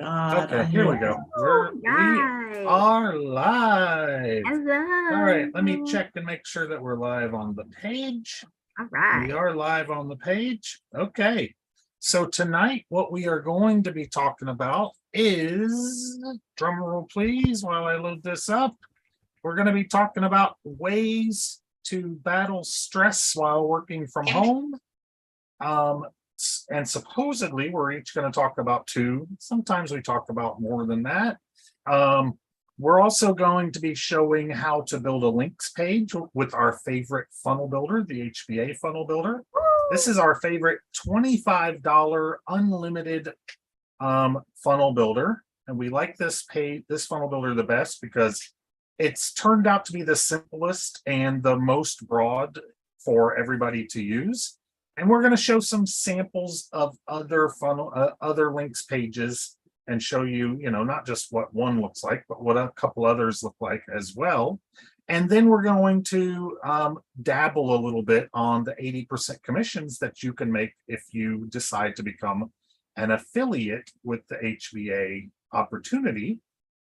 God. Okay, here we go. We Guys. are live. Hello. All right, let me check and make sure that we're live on the page. All right. We are live on the page. Okay. So tonight, what we are going to be talking about is, drum roll please, while I load this up. We're going to be talking about ways to battle stress while working from home. And supposedly we're each going to talk about two. Sometimes we talk about more than that. We're also going to be showing how to build a links page with our favorite funnel builder, the HBA funnel builder. This is our favorite $25 unlimited funnel builder. And we like this funnel builder the best because it's turned out to be the simplest and the most broad for everybody to use. And we're going to show some samples of other other links pages and show you, not just what one looks like, but what a couple others look like as well. And then we're going to dabble a little bit on the 80% commissions that you can make if you decide to become an affiliate with the HBA opportunity.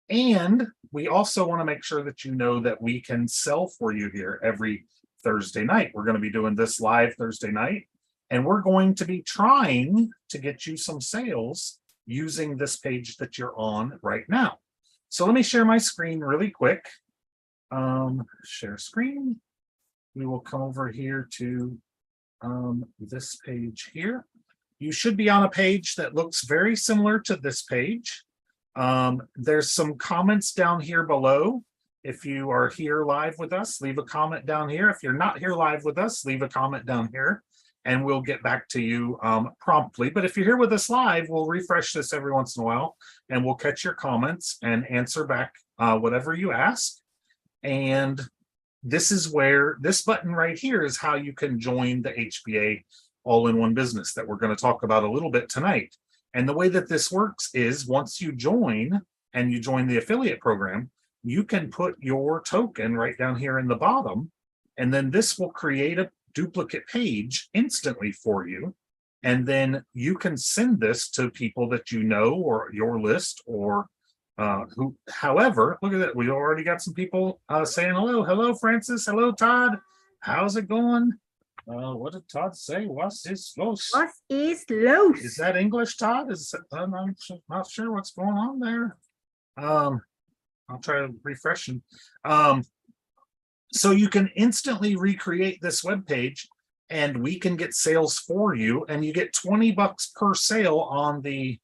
And we also want to make sure that you know that we can sell for you here every Thursday night. We're going to be doing this live Thursday night. And we're going to be trying to get you some sales using this page that you're on right now. So let me share my screen really quick. Share screen. We will come over here to this page here. You should be on a page that looks very similar to this page. There's some comments down here below. If you are here live with us, leave a comment down here. If you're not here live with us, leave a comment down here. And we'll get back to you promptly. But if you're here with us live, we'll refresh this every once in a while, and we'll catch your comments and answer back whatever you ask. And this is where this button right here is how you can join the HBA all-in-one business that we're going to talk about a little bit tonight. And the way that this works is once you join and you join the affiliate program, you can put your token right down here in the bottom, and then this will create a duplicate page instantly for you, and then you can send this to people that you know or your list or however. Look at that, we already got some people saying hello Francis, hello Todd, how's it going? What did Todd say? What is los? What is los? Is that English, Todd? I'm not sure what's going on there. I'll try to refresh him. So you can instantly recreate this web page, and we can get sales for you, and you get $20 per sale on the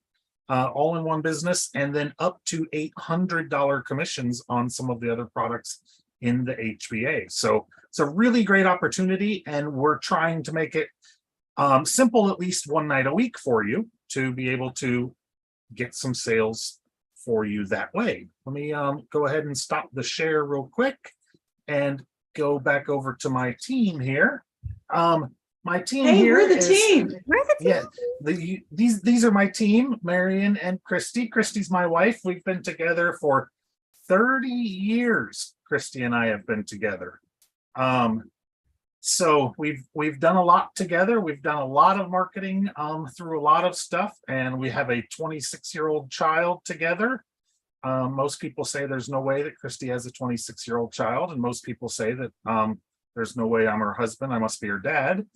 all-in-one business, and then up to $800 commissions on some of the other products in the HBA. So it's a really great opportunity, and we're trying to make it simple at least one night a week for you to be able to get some sales for you that way. Let me go ahead and stop the share real quick and go back over to my team here. My team here. We're the team. We're the Yeah, team. these are my team, Marian and Kristi. Kristi's my wife. We've been together for 30 years. Kristi and I have been together. So we've done a lot together. We've done a lot of marketing through a lot of stuff, and we have a 26-year-old child together. Most people say there's no way that Kristi has a 26-year-old child, and most people say that there's no way I'm her husband. I must be her dad.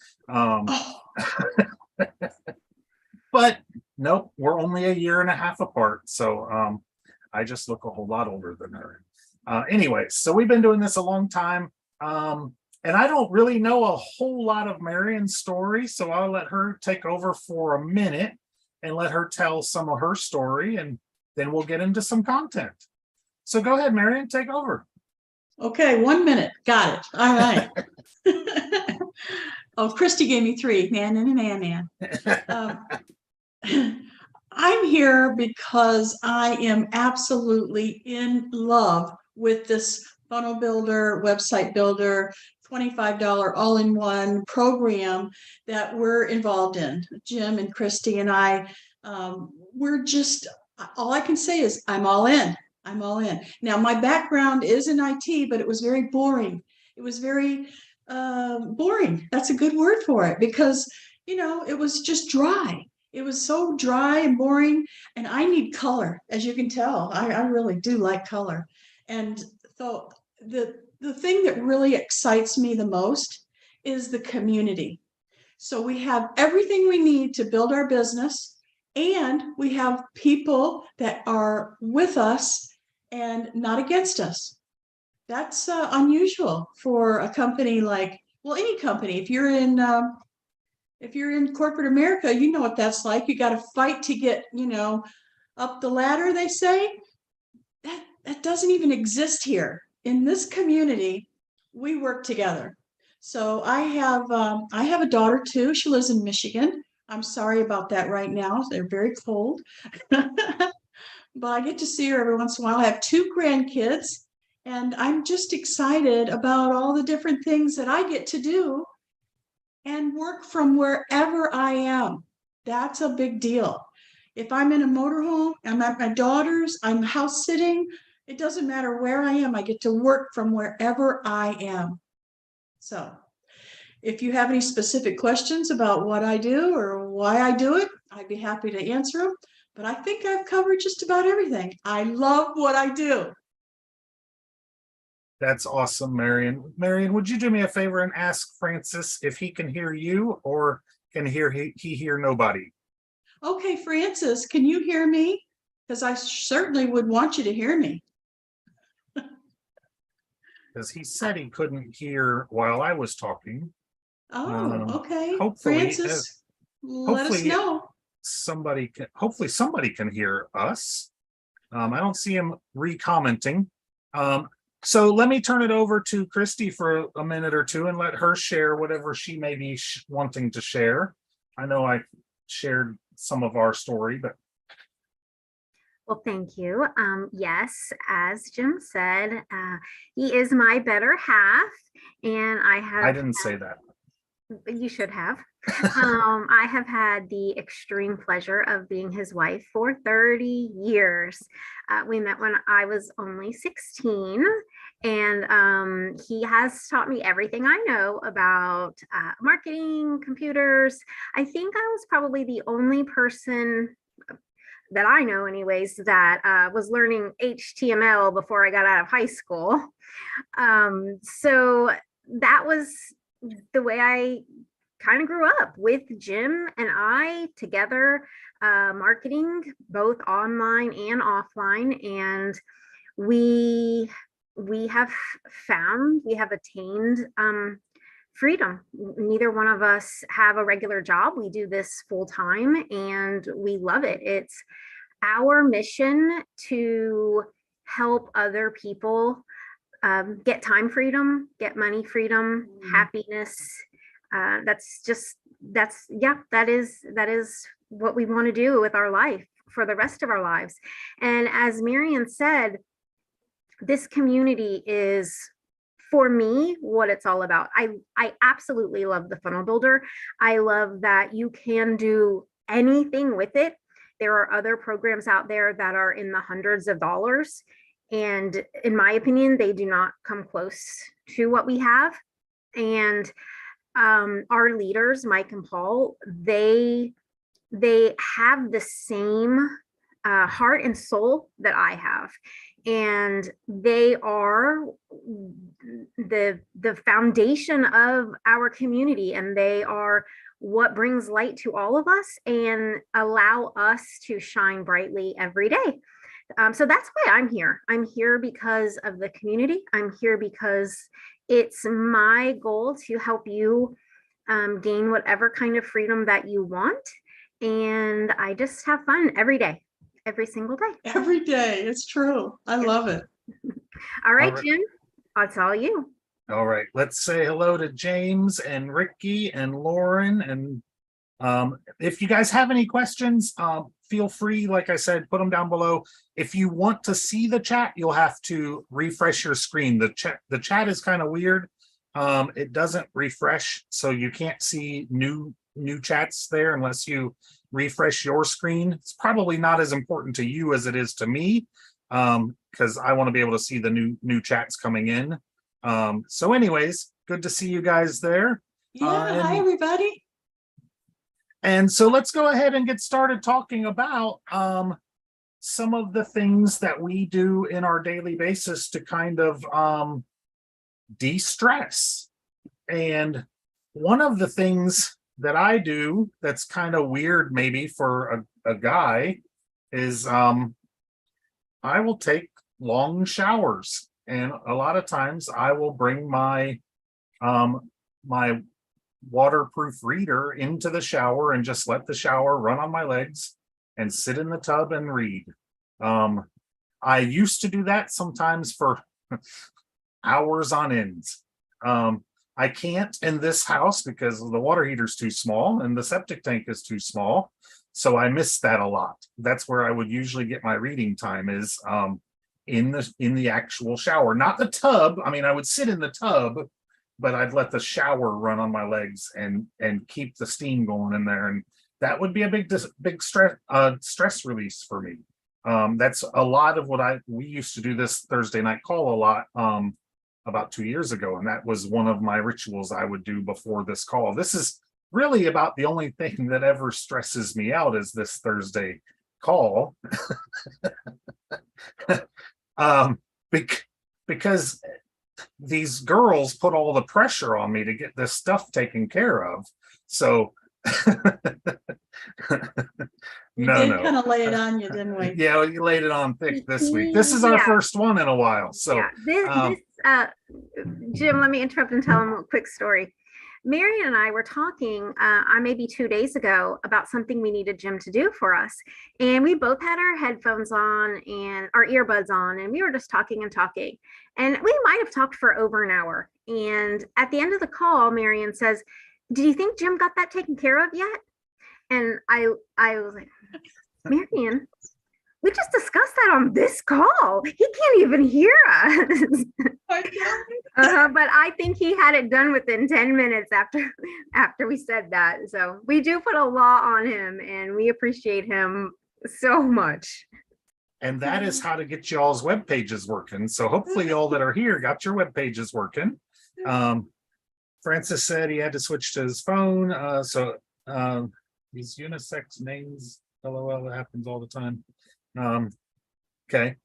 But nope, we're only a year and a half apart. So I just look a whole lot older than her. Anyway, so we've been doing this a long time. And I don't really know a whole lot of Marian's story, so I'll let her take over for a minute and let her tell some of her story, and then we'll get into some content. So go ahead, Marian, take over. Okay, 1 minute. Got it. All right. Oh, Kristi gave me 3. Man. I'm here because I am absolutely in love with this funnel builder, website builder, $25 all-in-one program that we're involved in. Jim and Kristi and I, we're just, all I can say is I'm all in. I'm all in. Now, my background is in IT, but it was very boring. It was very boring. That's a good word for it, because, you know, it was just dry. It was so dry and boring, and I need color, as you can tell. I really do like color. And so the thing that really excites me the most is the community. So we have everything we need to build our business, and we have people that are with us and not against us. That's unusual for a company like, well, any company. If you're in corporate America, you know what that's like. You got to fight to get, up the ladder, they say. That doesn't even exist here. In this community, we work together. So I have a daughter too. She lives in Michigan. I'm sorry about that right now. They're very cold. But I get to see her every once in a while. I have two grandkids, and I'm just excited about all the different things that I get to do and work from wherever I am. That's a big deal. If I'm in a motorhome, I'm at my daughter's, I'm house sitting, it doesn't matter where I am. I get to work from wherever I am. So if you have any specific questions about what I do or why I do it, I'd be happy to answer them. But I think I've covered just about everything. I love what I do. That's awesome, Marian. Marian, would you do me a favor and ask Francis if he can hear you, or can he hear nobody? Okay, Francis, can you hear me? Because I certainly would want you to hear me. Because he said he couldn't hear while I was talking. Oh, okay. Hopefully, Francis, let us hopefully know. hopefully somebody can hear us. I don't see him re-commenting. So let me turn it over to Kristi for a minute or two and let her share whatever she may be wanting to share. I know I shared some of our story, but Well, thank you. Yes, as Jim said, he is my better half, and I didn't say that. you should have. I have had the extreme pleasure of being his wife for 30 years. We met when I was only 16, and he has taught me everything I know about marketing, computers. I think I was probably the only person that I know anyways that was learning HTML before I got out of high school. So that was the way I kind of grew up, with Jim and I together, marketing both online and offline. And we have attained freedom. Neither one of us have a regular job. We do this full time and we love it. It's our mission to help other people get time freedom, get money freedom, happiness. That is what we want to do with our life for the rest of our lives. And as Marian said, this community is, for me, what it's all about. I absolutely love the Funnel Builder. I love that you can do anything with it. There are other programs out there that are in the hundreds of dollars. And in my opinion, they do not come close to what we have. And our leaders, Mike and Paul, they have the same heart and soul that I have. And they are the foundation of our community, and they are what brings light to all of us and allow us to shine brightly every day. So that's why I'm here. I'm here because of the community. I'm here because it's my goal to help you gain whatever kind of freedom that you want. And I just have fun every day. Every single day. Every day. It's true. I love it. All right, Jim, that's all you. All right, let's say hello to James and Ricky and Lauren. And if you guys have any questions, feel free, like I said, put them down below. If you want to see the chat, you'll have to refresh your screen. The chat is kind of weird. It doesn't refresh, so you can't see new chats there unless you refresh your screen. It's probably not as important to you as it is to me, because I want to be able to see the new chats coming in. So anyways, good to see you guys there. Yeah, hi everybody. And so let's go ahead and get started talking about some of the things that we do in our daily basis to kind of de-stress. And one of the things that I do that's kind of weird maybe for a guy is I will take long showers. And a lot of times I will bring my my waterproof reader into the shower and just let the shower run on my legs and sit in the tub and read. I used to do that sometimes for hours on end. I can't in this house because the water heater's too small and the septic tank is too small. So I miss that a lot. That's where I would usually get my reading time is in the actual shower, not the tub. I mean, I would sit in the tub, but I'd let the shower run on my legs and keep the steam going in there. And that would be a big stress release for me. That's a lot of what we used to do this Thursday night call a lot about 2 years ago. And that was one of my rituals I would do before this call. This is really about the only thing that ever stresses me out is this Thursday call. Because these girls put all the pressure on me to get this stuff taken care of. So We did kind of lay it on you, didn't we? Yeah, you laid it on thick this week. This is our first one in a while. So Jim, let me interrupt and tell him a quick story. Marian and I were talking maybe 2 days ago about something we needed Jim to do for us. And we both had our headphones on and our earbuds on, and we were just talking and talking. And we might have talked for over an hour. And at the end of the call, Marian says, "Do you think Jim got that taken care of yet?" And I was like, "Marian, we just discussed that on this call. He can't even hear us." But I think he had it done within 10 minutes after we said that. So we do put a lot on him, and we appreciate him so much. And that is how to get y'all's web pages working. So hopefully y'all that are here got your web pages working. Francis said he had to switch to his phone. These unisex names, LOL, that happens all the time. Okay.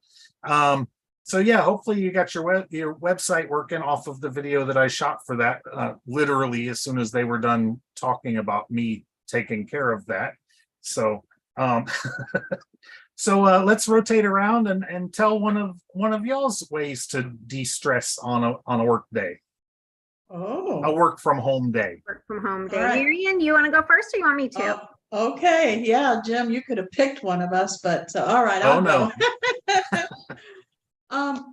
So yeah, hopefully you got your website working off of the video that I shot for that, literally as soon as they were done talking about me taking care of that. So let's rotate around and tell one of y'all's ways to de-stress on a work day. Oh, A work from home day. Work from home day. Right. Marian, you want to go first, or you want me to? Okay, yeah, Jim, you could have picked one of us, but all right. Oh no.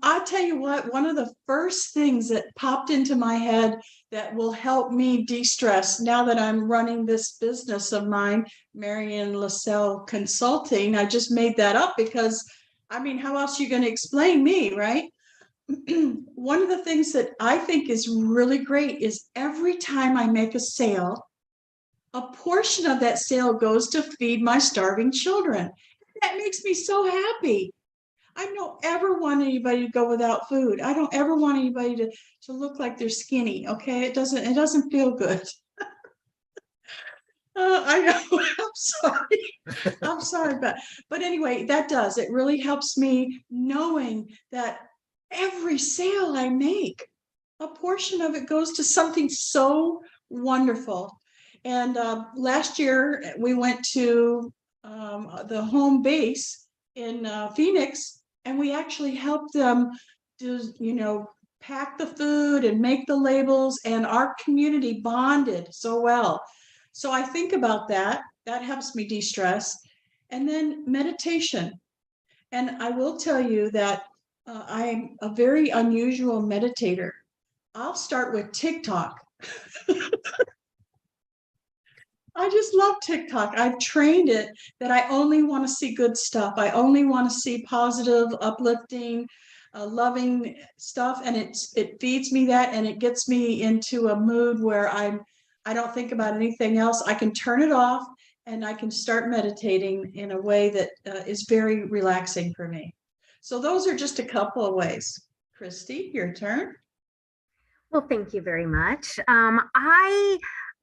I'll tell you what, one of the first things that popped into my head that will help me de-stress now that I'm running this business of mine, Marian LaSalle Consulting. I just made that up because, I mean, how else are you going to explain me, right? One of the things that I think is really great is every time I make a sale, a portion of that sale goes to feed my starving children. That makes me so happy. I don't ever want anybody to go without food. I don't ever want anybody to look like they're skinny. Okay, it doesn't feel good. I know. I'm sorry, but anyway, it really helps me knowing that every sale I make, a portion of it goes to something so wonderful. And last year we went to the home base in Phoenix, and we actually helped them do, pack the food and make the labels, and our community bonded so well. So I think about that. That helps me de-stress. And then meditation. And I will tell you that I'm a very unusual meditator. I'll start with TikTok. I just love TikTok. I've trained it that I only want to see good stuff. I only want to see positive, uplifting, loving stuff. And it feeds me that, and it gets me into a mood where I don't think about anything else. I can turn it off and I can start meditating in a way that is very relaxing for me. So those are just a couple of ways. Kristi, your turn. Well, thank you very much.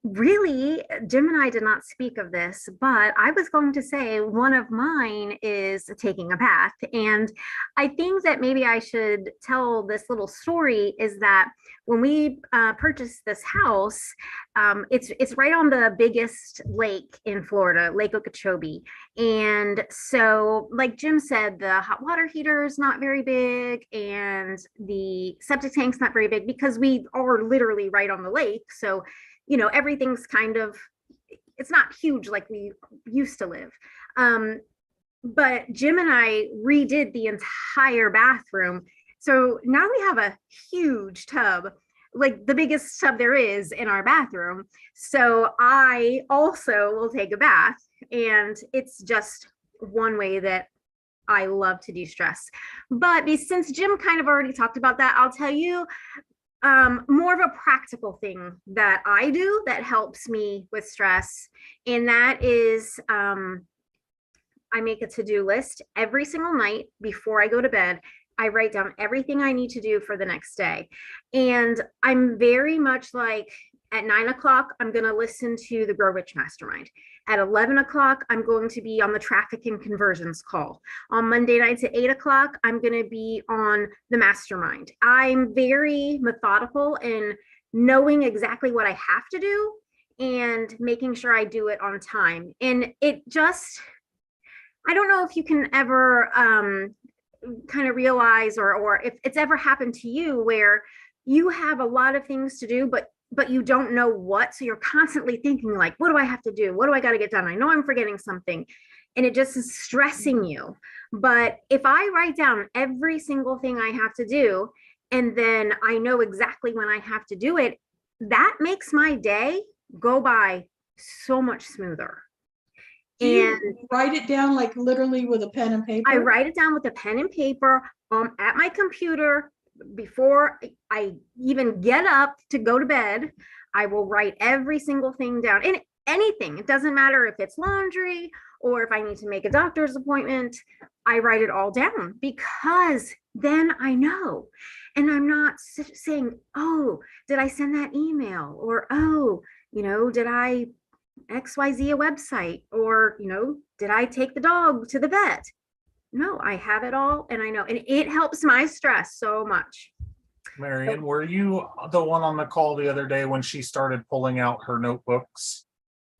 really, Jim and I did not speak of this, but I was going to say one of mine is taking a bath. And I think that maybe I should tell this little story is that when we purchased this house, it's right on the biggest lake in Florida, Lake Okeechobee. And so, like Jim said, the hot water heater is not very big and the septic tank's not very big because we are literally right on the lake. So everything's kind of, it's not huge like we used to live. But Jim and I redid the entire bathroom. So now we have a huge tub, like the biggest tub there is in our bathroom. So I also will take a bath, and it's just one way that I love to de-stress. But since Jim kind of already talked about that, I'll tell you more of a practical thing that I do that helps me with stress. And that is I make a to-do list every single night before I go to bed. I write down everything I need to do for the next day. And I'm very much like at 9 o'clock, I'm going to listen to the Grow Rich Mastermind. At 11 o'clock, I'm going to be on the traffic and conversions call. On Monday nights at 8 o'clock, I'm going to be on the mastermind. I'm very methodical in knowing exactly what I have to do and making sure I do it on time. And it just, I don't know if you can ever kind of realize or if it's ever happened to you where you have a lot of things to do, but you don't know what. So you're constantly thinking like, what do I have to do? What do I got to get done? I know I'm forgetting something, and it just is stressing you. But if I write down every single thing I have to do, and then I know exactly when I have to do it, that makes my day go by so much smoother. Do you write it down like literally with a pen and paper? I write it down with a pen and paper at my computer. Before I even get up to go to bed, I will write every single thing down. And anything, it doesn't matter if it's laundry or if I need to make a doctor's appointment, I write it all down because then I know. And I'm not saying, oh, did I send that email? Or, oh, did I XYZ a website? Or, did I take the dog to the vet? No, I have it all and I know, and it helps my stress so much. Marian, were you the one on the call the other day when she started pulling out her notebooks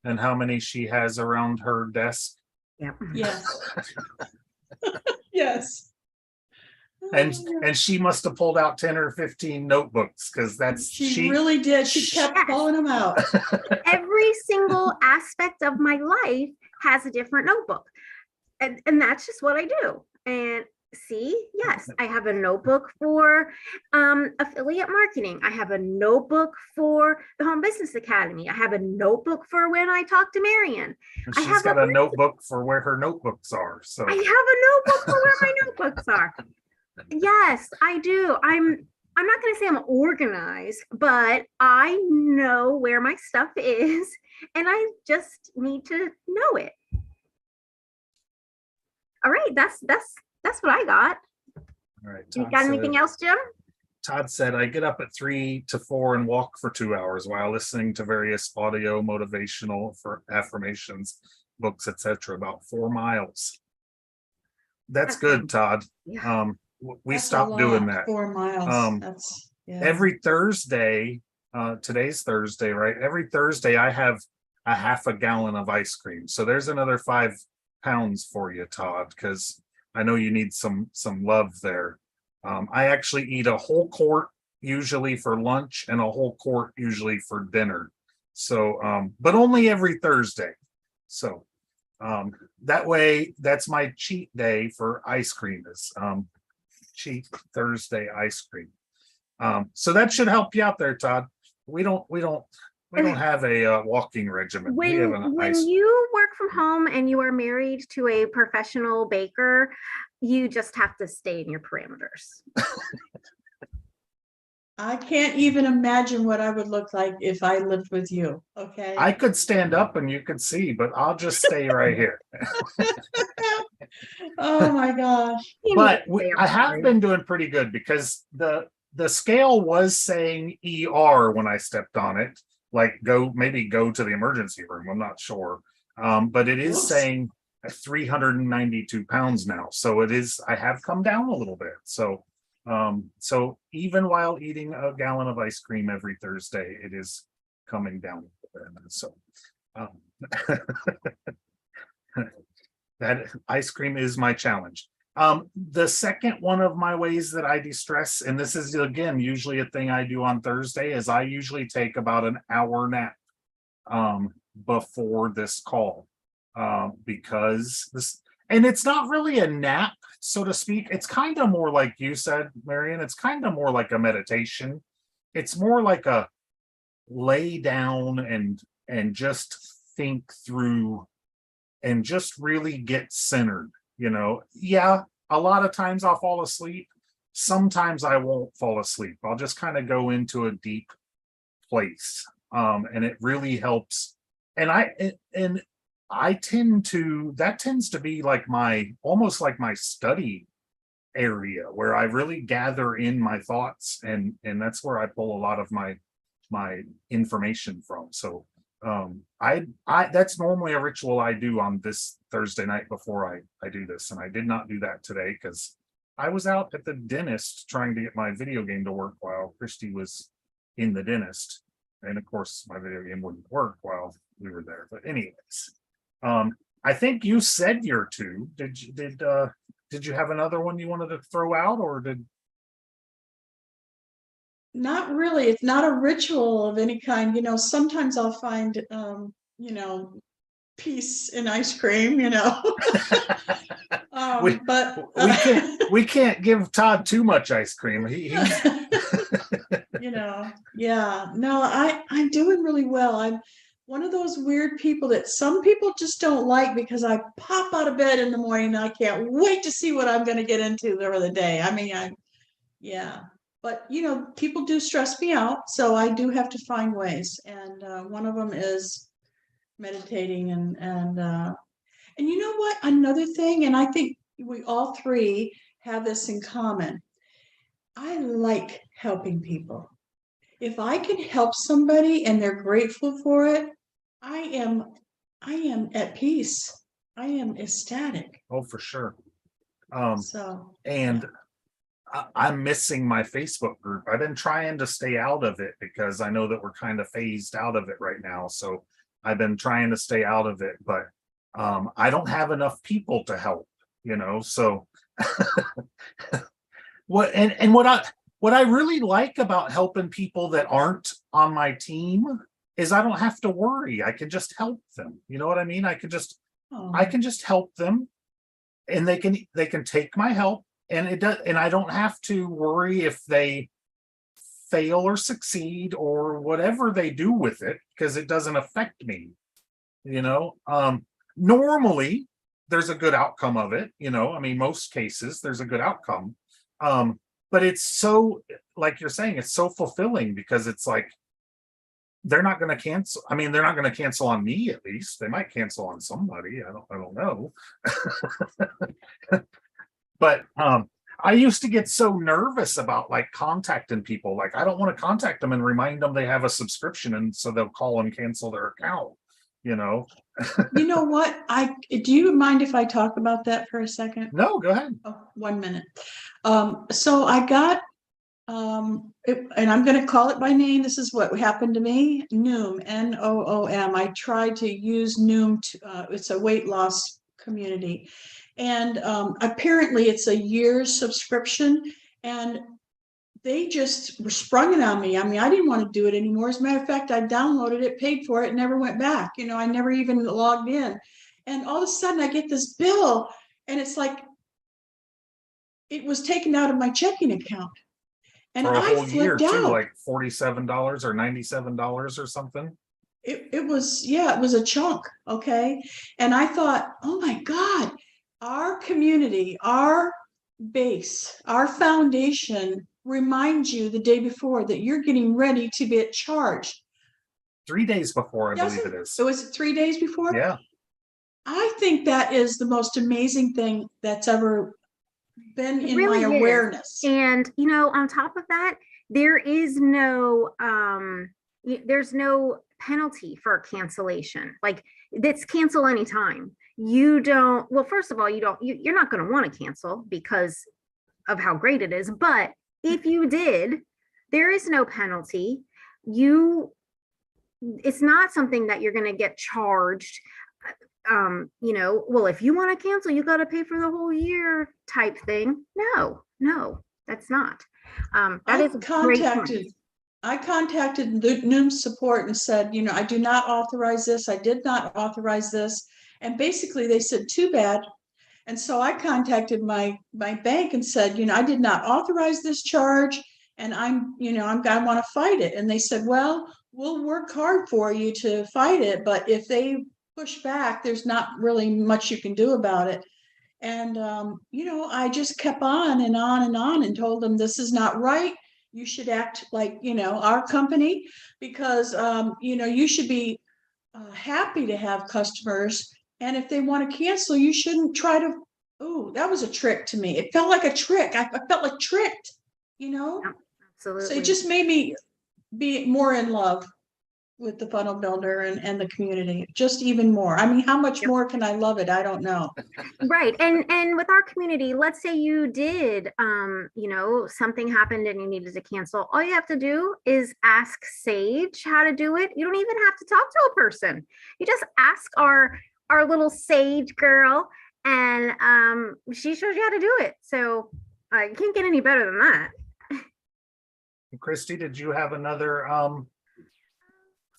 and how many she has around her desk? Yeah. Yes. Yes. And she must have pulled out 10 or 15 notebooks because she really did. She kept pulling them out. Every single aspect of my life has a different notebook. And that's just what I do. And see, yes, I have a notebook for affiliate marketing. I have a notebook for the Home Business Academy. I have a notebook for when I talk to Marian. And she's got a notebook for where her notebooks are. So I have a notebook for where my notebooks are. Yes, I do. I'm not going to say I'm organized, but I know where my stuff is, and I just need to know it. All right, that's what I got. all right. You Todd got said- anything else, Jim? Todd said, I get up at 3 to 4 and walk for 2 hours while listening to various audio motivational for affirmations, books, etc. About 4 miles. That's good, Todd. Yeah. We That's stopped a doing lot, that. 4 miles. That's Every Thursday, today's Thursday, right? Every Thursday I have a half a gallon of ice cream. So there's another 5 pounds for you, Todd, because I know you need some love there. I actually eat a whole quart usually for lunch and a whole quart usually for dinner. So, but only every Thursday. So that way, that's my cheat day for ice cream is cheat Thursday ice cream. So that should help you out there, Todd. We don't have a walking regimen. We have When you work from home and you are married to a professional baker, you just have to stay in your parameters. I can't even imagine what I would look like if I lived with you. Okay. I could stand up and you could see, but I'll just stay right here. Oh my gosh. But I have been doing pretty good because the scale was saying ER when I stepped on it, like maybe go to the emergency room. I'm not sure. But it is Whoops. saying 392 pounds now. So I have come down a little bit. So even while eating a gallon of ice cream every Thursday, it is coming down a little bit. So that ice cream is my challenge. The second one of my ways that I de-stress, and this is again usually a thing I do on Thursday, is I usually take about an hour nap before this call, because and it's not really a nap, so to speak. It's kind of more like you said, Marian, it's kind of more like a meditation. It's more like a lay down and just think through and just really get centered. Yeah, a lot of times I'll fall asleep. Sometimes I won't fall asleep. I'll just kind of go into a deep place. And it really helps. And I tend to, that tends to be like almost like my study area where I really gather in my thoughts, and that's where I pull a lot of my information from. So I that's normally a ritual I do on this Thursday night before I do this, and I did not do that today because I was out at the dentist trying to get my video game to work while Kristi was in the dentist, and of course my video game wouldn't work while we were there. But anyways, I think you said your two. Did you have another one you wanted to throw out, or did? Not really. It's not a ritual of any kind. Sometimes I'll find, peace in ice cream, but we can't give Todd too much ice cream. Yeah, no, I'm doing really well. I'm one of those weird people that some people just don't like because I pop out of bed in the morning and I can't wait to see what I'm going to get into for the day. I mean, yeah. But, people do stress me out, so I do have to find ways. And one of them is meditating and you know what? Another thing, and I think we all three have this in common. I like helping people. If I can help somebody and they're grateful for it, I am at peace. I am ecstatic. Oh, for sure. So and I'm missing my Facebook group. I've been trying to stay out of it because I know that we're kind of phased out of it right now. So I've been trying to stay out of it, but I don't have enough people to help, so what I really like about helping people that aren't on my team is I don't have to worry. I can just help them. You know what I mean? I can just help them, and they can take my help. And I don't have to worry if they fail or succeed or whatever they do with it, because it doesn't affect me. Normally there's a good outcome of it. I mean, most cases there's a good outcome. But it's so, like you're saying, it's so fulfilling because it's like they're not going to cancel. I mean, they're not going to cancel on me. At least they might cancel on somebody. I don't know. But I used to get so nervous about like contacting people. Like, I don't want to contact them and remind them they have a subscription, and so they'll call and cancel their account. You know what? Do you mind if I talk about that for a second? No, go ahead. Oh, 1 minute. So I got and I'm going to call it by name. This is what happened to me. Noom, Noom. I tried to use Noom. It's a weight loss community. And apparently it's a year's subscription, and they just sprung it on me. I mean, I didn't want to do it anymore. As a matter of fact, I downloaded it, paid for it, never went back. I never even logged in. And all of a sudden I get this bill, and it's like it was taken out of my checking account. And for a whole I year flipped too, out. like $47 or $97 or something. It was a chunk. Okay. And I thought, oh my God, our community, our base, our foundation reminds you the day before that you're getting ready to get charged. 3 days before, I believe it is. So was it 3 days before? Yeah. I think that is the most amazing thing that's ever been in really my awareness. And on top of that, there is no there's no penalty for a cancellation. Like, it's cancel anytime. You don't, well, first of all, you're not going to want to cancel because of how great it is. But if you did, there is no penalty. It's not something that you're going to get charged. Well, if you want to cancel, you got to pay for the whole year type thing. No, that's not. That is a great point. I contacted Noom support and said, I do not authorize this. I did not authorize this. And basically they said, too bad. And so I contacted my bank and said, I did not authorize this charge. And I want to fight it. And they said, well, we'll work hard for you to fight it. But if they push back, there's not really much you can do about it. And, I just kept on and on and told them this is not right. You should act like, our company, because, you should be happy to have customers. And if they want to cancel, you shouldn't try to, that was a trick to me. It felt like a trick. I felt like tricked, Yeah, absolutely. So it just made me be more in love with the funnel builder and the community, just even more. I mean, how much more can I love it? I don't know. Right. And with our community, let's say you did, something happened and you needed to cancel. All you have to do is ask Sage how to do it. You don't even have to talk to a person. You just ask our little Sage girl, and she shows you how to do it. So you can't get any better than that. Kristi, did you have another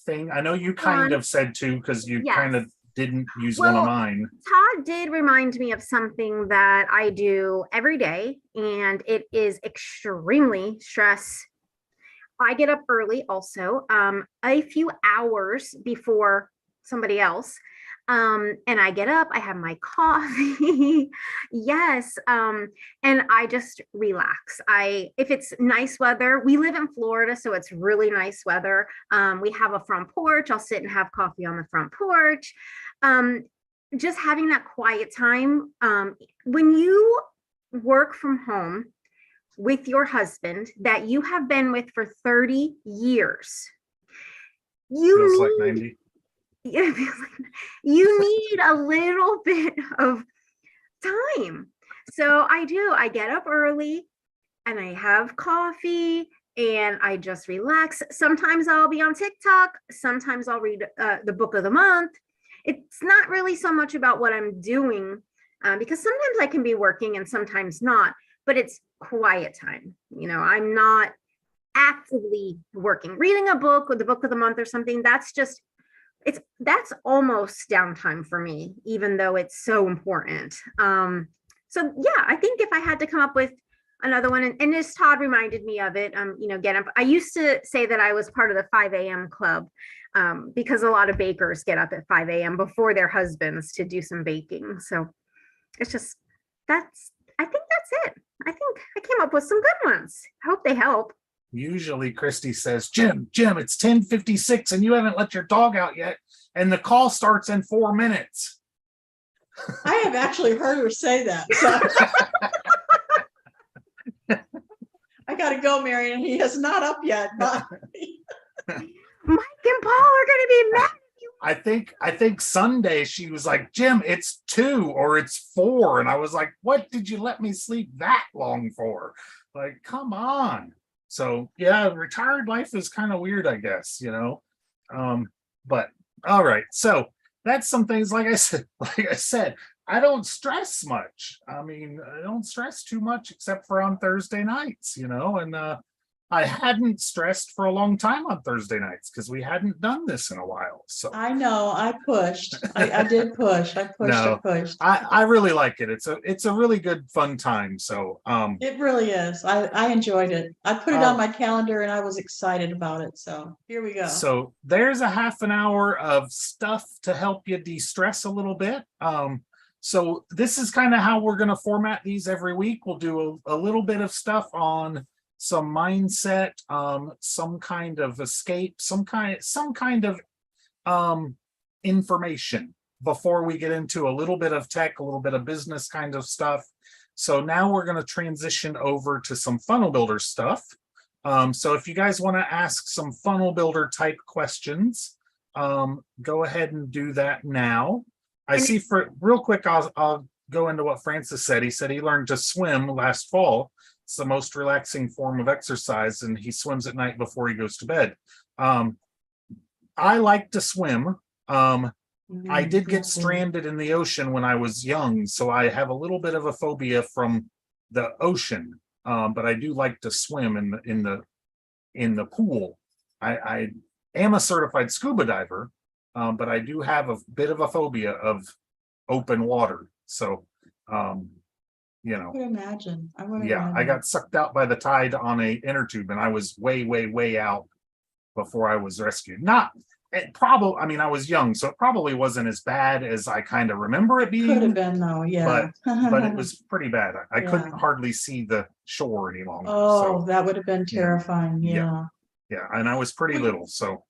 thing? I know you kind of said two, because you kind of didn't use one of mine. Todd did remind me of something that I do every day, and it is extremely stress. I get up early also, a few hours before somebody else. And I get up, I have my coffee. Yes. And I just relax. If it's nice weather, we live in Florida, so it's really nice weather. We have a front porch. I'll sit and have coffee on the front porch. Just having that quiet time. When you work from home with your husband that you have been with for 30 years, Feels like 90. You need a little bit of time. So I get up early and I have coffee and I just relax. Sometimes I'll be on TikTok. Sometimes I'll read the book of the month. It's not really so much about what I'm doing, because sometimes I can be working and sometimes not, but it's quiet time. I'm not actively working. Reading a book or the book of the month or something, that's almost downtime for me, even though it's so important. So yeah, I think if I had to come up with another one, and as Todd reminded me of it, get up. I used to say that I was part of the 5 a.m. club, because a lot of bakers get up at 5 a.m. before their husbands to do some baking. So it's just, I think that's it. I think I came up with some good ones. I hope they help. Usually Kristi says, Jim, it's 10:56 and you haven't let your dog out yet, and the call starts in 4 minutes. I have actually heard her say that. So. I gotta go, Marian. He is not up yet. Bye. Mike and Paul are gonna be mad at you. I think Sunday she was like, Jim, it's 2 or it's 4. And I was like, what did you let me sleep that long for? Like, come on. So yeah, retired life is kind of weird, I guess, but all right. So that's some things, like I said, I don't stress much. I mean, I don't stress too much except for on Thursday nights, and I hadn't stressed for a long time on Thursday nights because we hadn't done this in a while. So I know I pushed. I did push. I pushed. I really like it. It's a really good fun time. So it really is. I enjoyed it. I put it on my calendar and I was excited about it. So here we go. So there's a half an hour of stuff to help you de-stress a little bit. So this is kind of how we're going to format these every week. We'll do a little bit of stuff on some mindset, some kind of escape, some kind of information before we get into a little bit of tech, a little bit of business kind of stuff. So now we're going to transition over to some funnel builder stuff. So if you guys want to ask some funnel builder type questions, go ahead and do that now. I And- see for real quick, I'll go into what Francis said. He said he learned to swim last fall. It's the most relaxing form of exercise, and he swims at night before he goes to bed. I like to swim. I did get stranded in the ocean when I was young, so I have a little bit of a phobia from the ocean. But I do like to swim in the pool. I am a certified scuba diver, but I do have a bit of a phobia of open water. So, you know, I would imagine. I would yeah, I imagine. got sucked out by the tide on a inner tube, and I was way out before I was rescued. Not it probably, I mean, I was young, so it probably wasn't as bad as I kind of remember it Could have being, been though, yeah. but it was pretty bad. I Yeah. couldn't hardly see the shore any longer. Oh, So that would have been yeah. terrifying, Yeah. yeah. yeah, and I was pretty little, so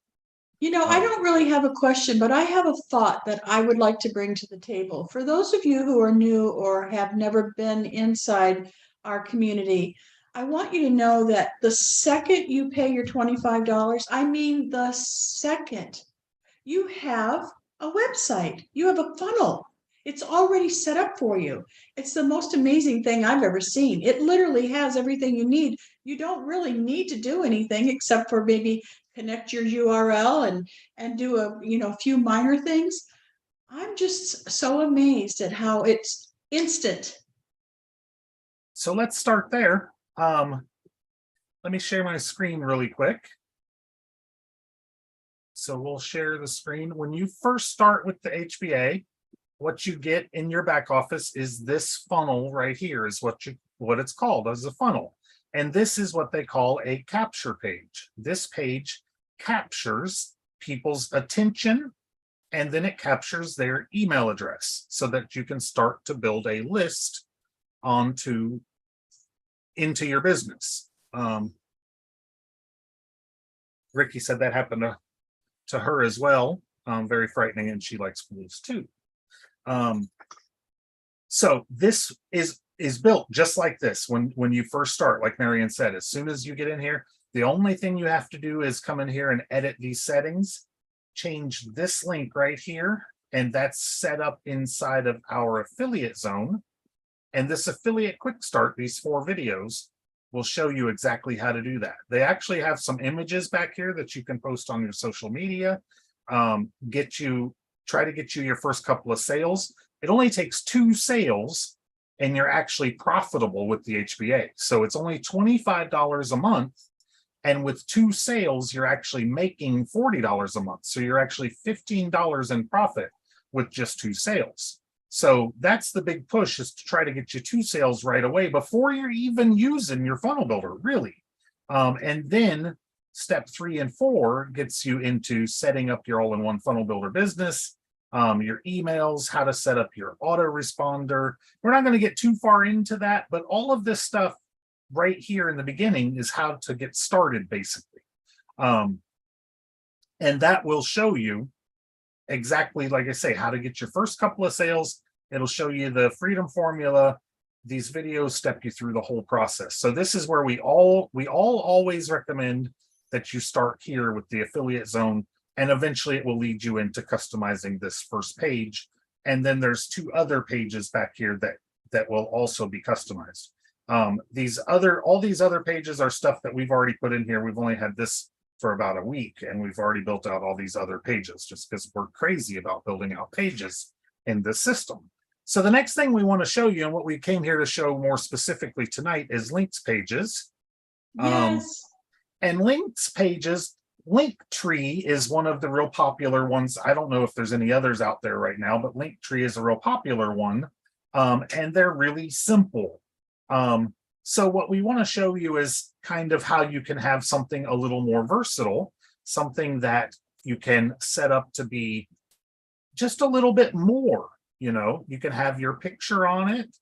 You know, I Um, don't really have a question, but I have a thought that I would like to bring to the table. For those of you who are new or have never been inside our community, I want you to know that the second you pay your $25, I mean the second, you have a website, you have a funnel. It's already set up for you. It's the most amazing thing I've ever seen. It literally has everything you need. You don't really need to do anything except for maybe connect your URL and do a few minor things. I'm just so amazed at how it's instant. so let's start there. Let me share my screen really quick. So we'll share the screen. When you first start with the HBA, what you get in your back office is this funnel right here is what it's called as a funnel. And this is what they call a capture page. This page captures people's attention, and then it captures their email address so that you can start to build a list into your business. Ricky said that happened to her as well. Very frightening, and she likes pools too. So this is built just like this when you first start, like Marian said. As soon as you get in here, the only thing you have to do is come in here and edit these settings, change this link right here, and that's set up inside of our affiliate zone. And this affiliate quick start, these 4 videos, will show you exactly how to do that. They actually have some images back here that you can post on your social media, try to get you your first couple of sales. It only takes 2 sales and you're actually profitable with the HBA. So it's only $25 a month. And with 2 sales, you're actually making $40 a month. So you're actually $15 in profit with just 2 sales. So that's the big push, is to try to get you 2 sales right away before you're even using your funnel builder, really. And then step 3 and 4 gets you into setting up your all-in-one funnel builder business, your emails, how to set up your autoresponder. We're not going to get too far into that, but all of this stuff right here in the beginning is how to get started, basically. And that will show you exactly, like I say, how to get your first couple of sales. It'll show you the freedom formula. These videos step you through the whole process. So this is where we all always recommend that you start here with the affiliate zone, and eventually it will lead you into customizing this first page. And then there's 2 other pages back here that will also be customized. All these other pages are stuff that we've already put in here. We've only had this for about a week, and we've already built out all these other pages just because we're crazy about building out pages in this system. So the next thing we want to show you, and what we came here to show more specifically tonight, is links pages. Yes. And links pages, Linktree is one of the real popular ones. I don't know if there's any others out there right now, but Linktree is a real popular one. And they're really simple. So what we want to show you is kind of how you can have something a little more versatile, something that you can set up to be just a little bit more. You can have your picture on it.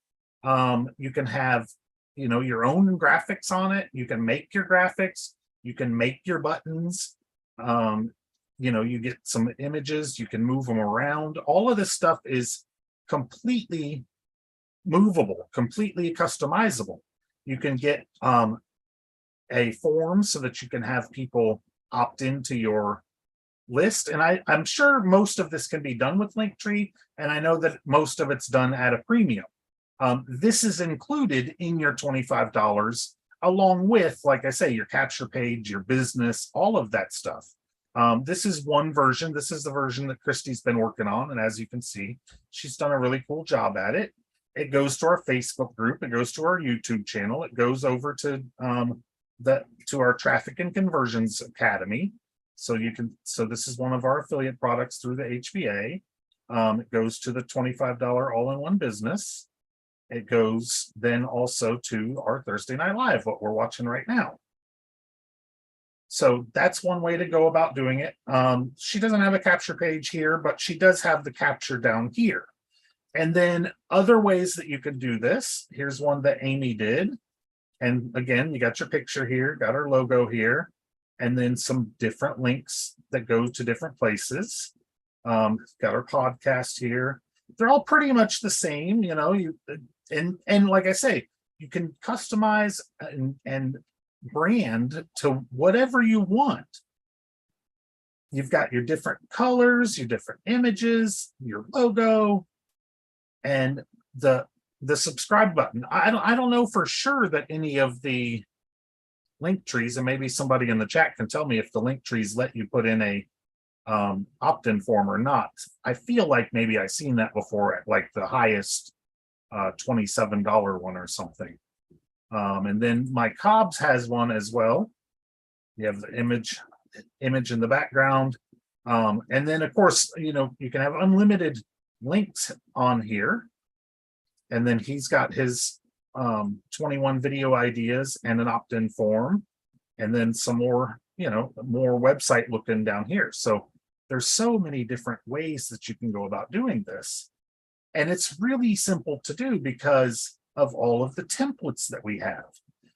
You can have, your own graphics on it. You can make your graphics. You can make your buttons. You get some images. You can move them around. All of this stuff is completely movable, completely customizable. You can get a form so that you can have people opt into your list. And I'm sure most of this can be done with Linktree, and I know that most of it's done at a premium. This is included in your $25, along with, like I say, your capture page, your business, all of that stuff. This is one version. This is the version that Kristi's been working on. And as you can see, she's done a really cool job at it. It goes to our Facebook group. It goes to our YouTube channel. It goes over to our Traffic and Conversions Academy. So this is one of our affiliate products through the HBA. It goes to the $25 all-in-one business. It goes then also to our Thursday Night Live, what we're watching right now. So that's one way to go about doing it. She doesn't have a capture page here, but she does have the capture down here. And then other ways that you can do this. Here's one that Amy did. And again, you got your picture here, got her logo here, and then some different links that go to different places. Got our podcast here. They're all pretty much the same, you know. And like I say, you can customize and brand to whatever you want. You've got your different colors, your different images, your logo, and the subscribe button. I don't know for sure that any of the link trees, and maybe somebody in the chat can tell me if the link trees let you put in a opt-in form or not. I feel like maybe I've seen that before at like the highest $27 one or something. And then my Cobb's has one as well. You have the image in the background. And then of course, you know, you can have unlimited links on here. And then he's got his 21 video ideas and an opt-in form, and then some more, you know, more website looking down here. So there's so many different ways that you can go about doing this. And it's really simple to do because of all of the templates that we have.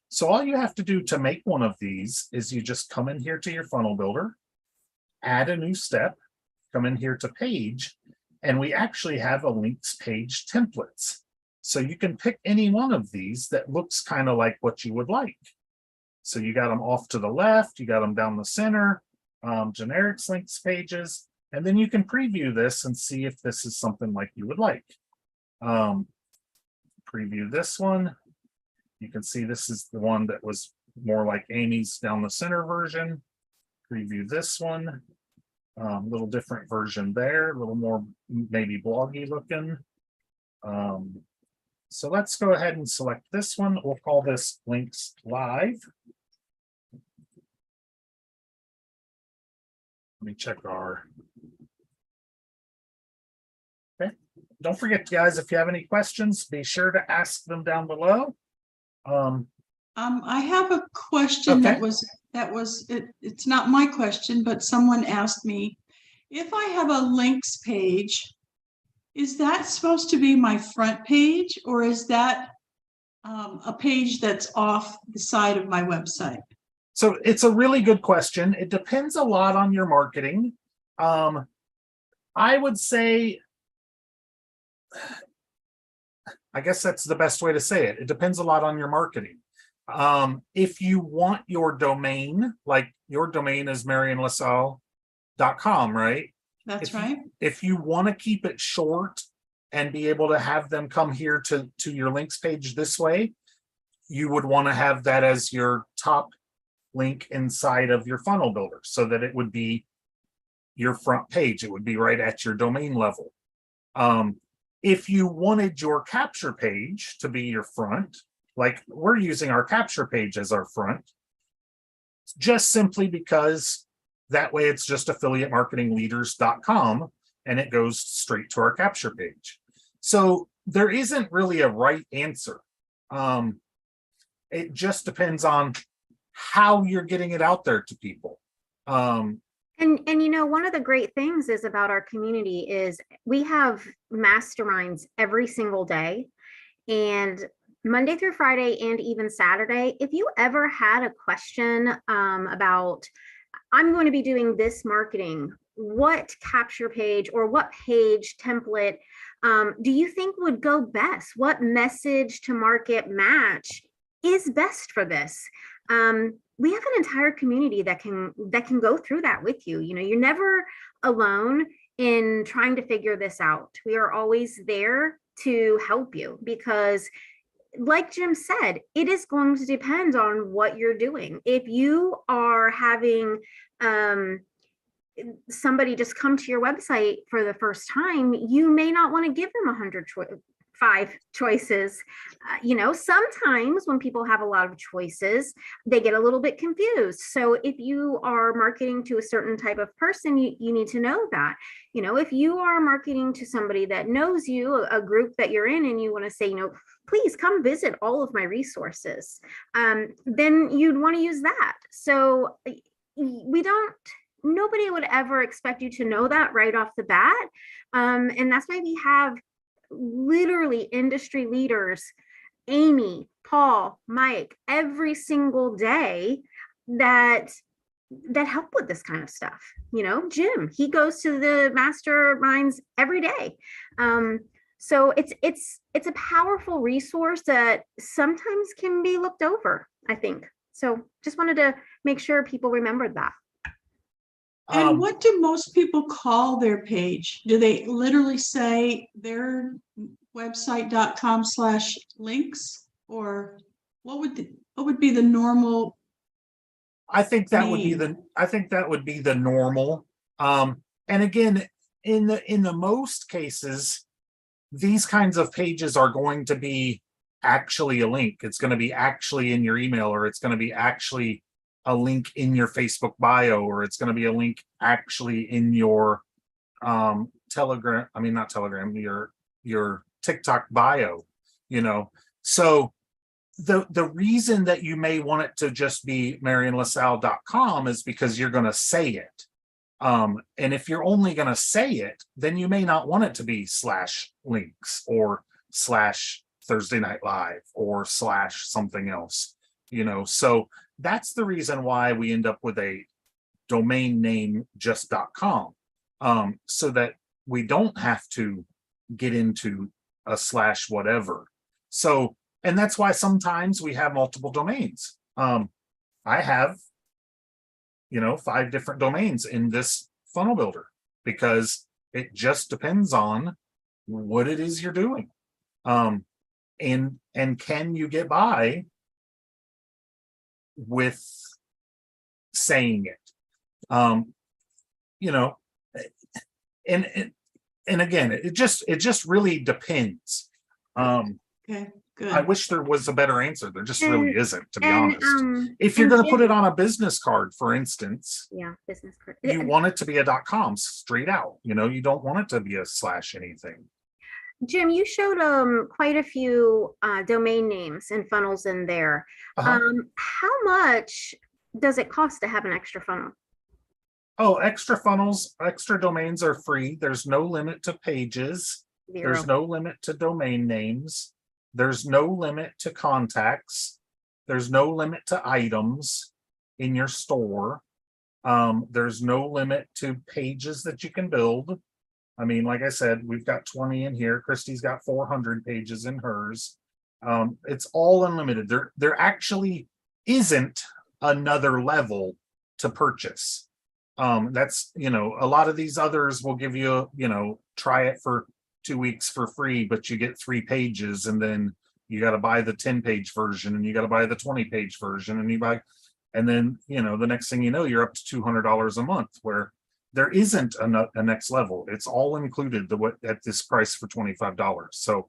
So all you have to do to make one of these is you just come in here to your funnel builder, add a new step, come in here to page, and we actually have a links page templates. So you can pick any one of these that looks kind of like what you would like. So you got them off to the left, you got them down the center, generics links pages, and then you can preview this and see if this is something like you would like. Preview this one. You can see this is the one that was more like Amy's down the center version. Preview this one. Little different version there, a little more maybe bloggy looking. So let's go ahead and select this one. We'll call this Links Live. Let me check our. Okay. Don't forget, guys, if you have any questions, be sure to ask them down below. I have a question Okay. it's not my question, but someone asked me, if I have a links page, is that supposed to be my front page, or is that a page that's off the side of my website? So it's a really good question. It depends a lot on your marketing. I would say, I guess that's the best way to say it. It depends a lot on your marketing. If you want your domain, like your domain is marianlasalle.com, right? That's right. If you want to keep it short and be able to have them come here to your links page this way, you would want to have that as your top link inside of your funnel builder so that it would be your front page. It would be right at your domain level. If you wanted your capture page to be your front, like we're using our capture page as our front, just simply because that way it's just affiliatemarketingleaders.com and it goes straight to our capture page. So there isn't really a right answer. It just depends on how you're getting it out there to people. And you know, one of the great things is about our community is we have masterminds every single day, and Monday through Friday and even Saturday. If you ever had a question about, I'm going to be doing this marketing, what capture page or what page template do you think would go best? What message to market match is best for this? We have an entire community that can go through that with you. You know, you're never alone in trying to figure this out. We are always there to help you, because like Jim said, it is going to depend on what you're doing. If you are having somebody just come to your website for the first time, you may not want to give them 5 choices. You know, sometimes when people have a lot of choices, they get a little bit confused. So if you are marketing to a certain type of person, you need to know that. You know, if you are marketing to somebody that knows you, a group that you're in, and you want to say, you know, please come visit all of my resources, then you'd want to use that. So nobody would ever expect you to know that right off the bat. And that's why we have literally industry leaders, Amy, Paul, Mike, every single day that help with this kind of stuff. You know, Jim, he goes to the masterminds every day. So it's a powerful resource that sometimes can be looked over, I think. So just wanted to make sure people remembered that. And what do most people call their page? Do they literally say their website.com/links, or what would be the normal? I think that would be the normal. And again, in the most cases, these kinds of pages are going to be actually a link. It's going to be actually in your email, or it's going to be actually a link in your Facebook bio, or it's going to be a link actually in your Telegram. I mean, not Telegram, your TikTok bio, you know. So the reason that you may want it to just be marianlasalle.com is because you're going to say it. And if you're only going to say it, then you may not want it to be /links or /Thursday Night Live or /something else, you know. So that's the reason why we end up with a domain name just .com, so that we don't have to get into a /whatever. So, and that's why sometimes we have multiple domains. I have, you know, 5 different domains in this funnel builder, because it just depends on what it is you're doing. And can you get by with saying it? You know, and again, it just really depends. Okay, good. I wish there was a better answer. There just really isn't, to be honest. If you're and going to Jim- put it on a business card, for instance, yeah, business card. you want it to be a .com straight out. You know, you don't want it to be a / anything. Jim, you showed quite a few domain names and funnels in there. Uh-huh. How much does it cost to have an extra funnel? Oh, extra funnels, extra domains are free. There's no limit to pages. 0. There's no limit to domain names. There's no limit to contacts. There's no limit to items in your store. There's no limit to pages that you can build. I mean, like I said, we've got 20 in here. Kristi's got 400 pages in hers. It's all unlimited. There actually isn't another level to purchase. That's, you know, a lot of these others will give you, you know, try it for 2 weeks for free, but you get 3 pages, and then you got to buy the 10-page version, and you got to buy the 20-page version, and then, you know, the next thing you know, you're up to $200 a month, where there isn't a next level. It's all included at this price for $25. So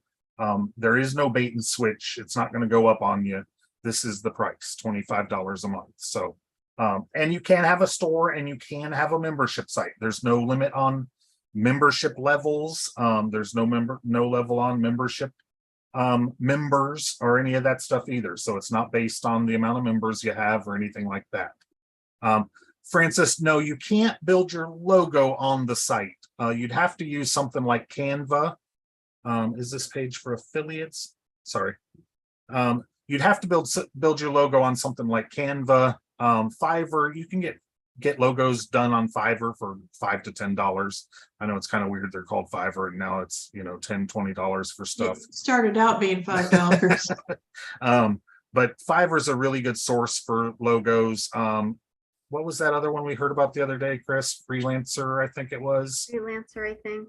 there is no bait and switch. It's not going to go up on you. This is the price, $25 a month. So, and you can have a store, and you can have a membership site. There's no limit on membership levels. There's no level on membership members or any of that stuff either. So it's not based on the amount of members you have or anything like that. Francis, no, you can't build your logo on the site. You'd have to use something like Canva. Is this page for affiliates? Sorry. You'd have to build your logo on something like Canva. Fiverr, you can get logos done on Fiverr for $5 to $10. I know it's kind of weird they're called Fiverr, and now it's, you know, $10, $20 for stuff. It started out being $5. but Fiverr is a really good source for logos. What was that other one we heard about the other day, Chris? Freelancer, I think it was. Freelancer, I think.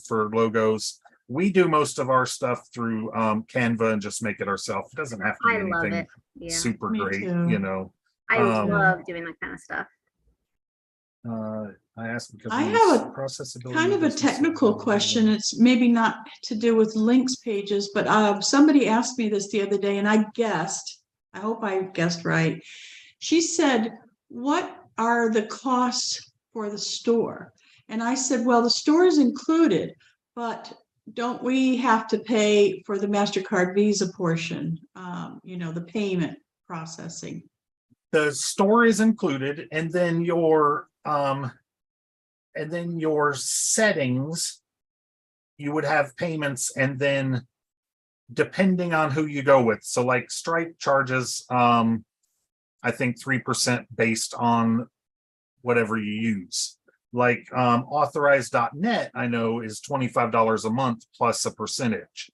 For logos. We do most of our stuff through Canva and just make it ourselves. It doesn't have to be I love anything it. Yeah. super Me great, too. you know. I Um, love doing that kind of stuff. I asked because I we have use a processability Kind of a business technical software. question. It's maybe not to do with links pages, but somebody asked me this the other day and I hope I guessed right. She said, what are the costs for the store? And I said, well, the store is included, but don't we have to pay for the MasterCard Visa portion? The payment processing. The store is included, and then your settings, you would have payments, and then depending on who you go with. So like Stripe charges I think 3% based on whatever you use. Like authorized.net, I know is $25 a month plus a percentage.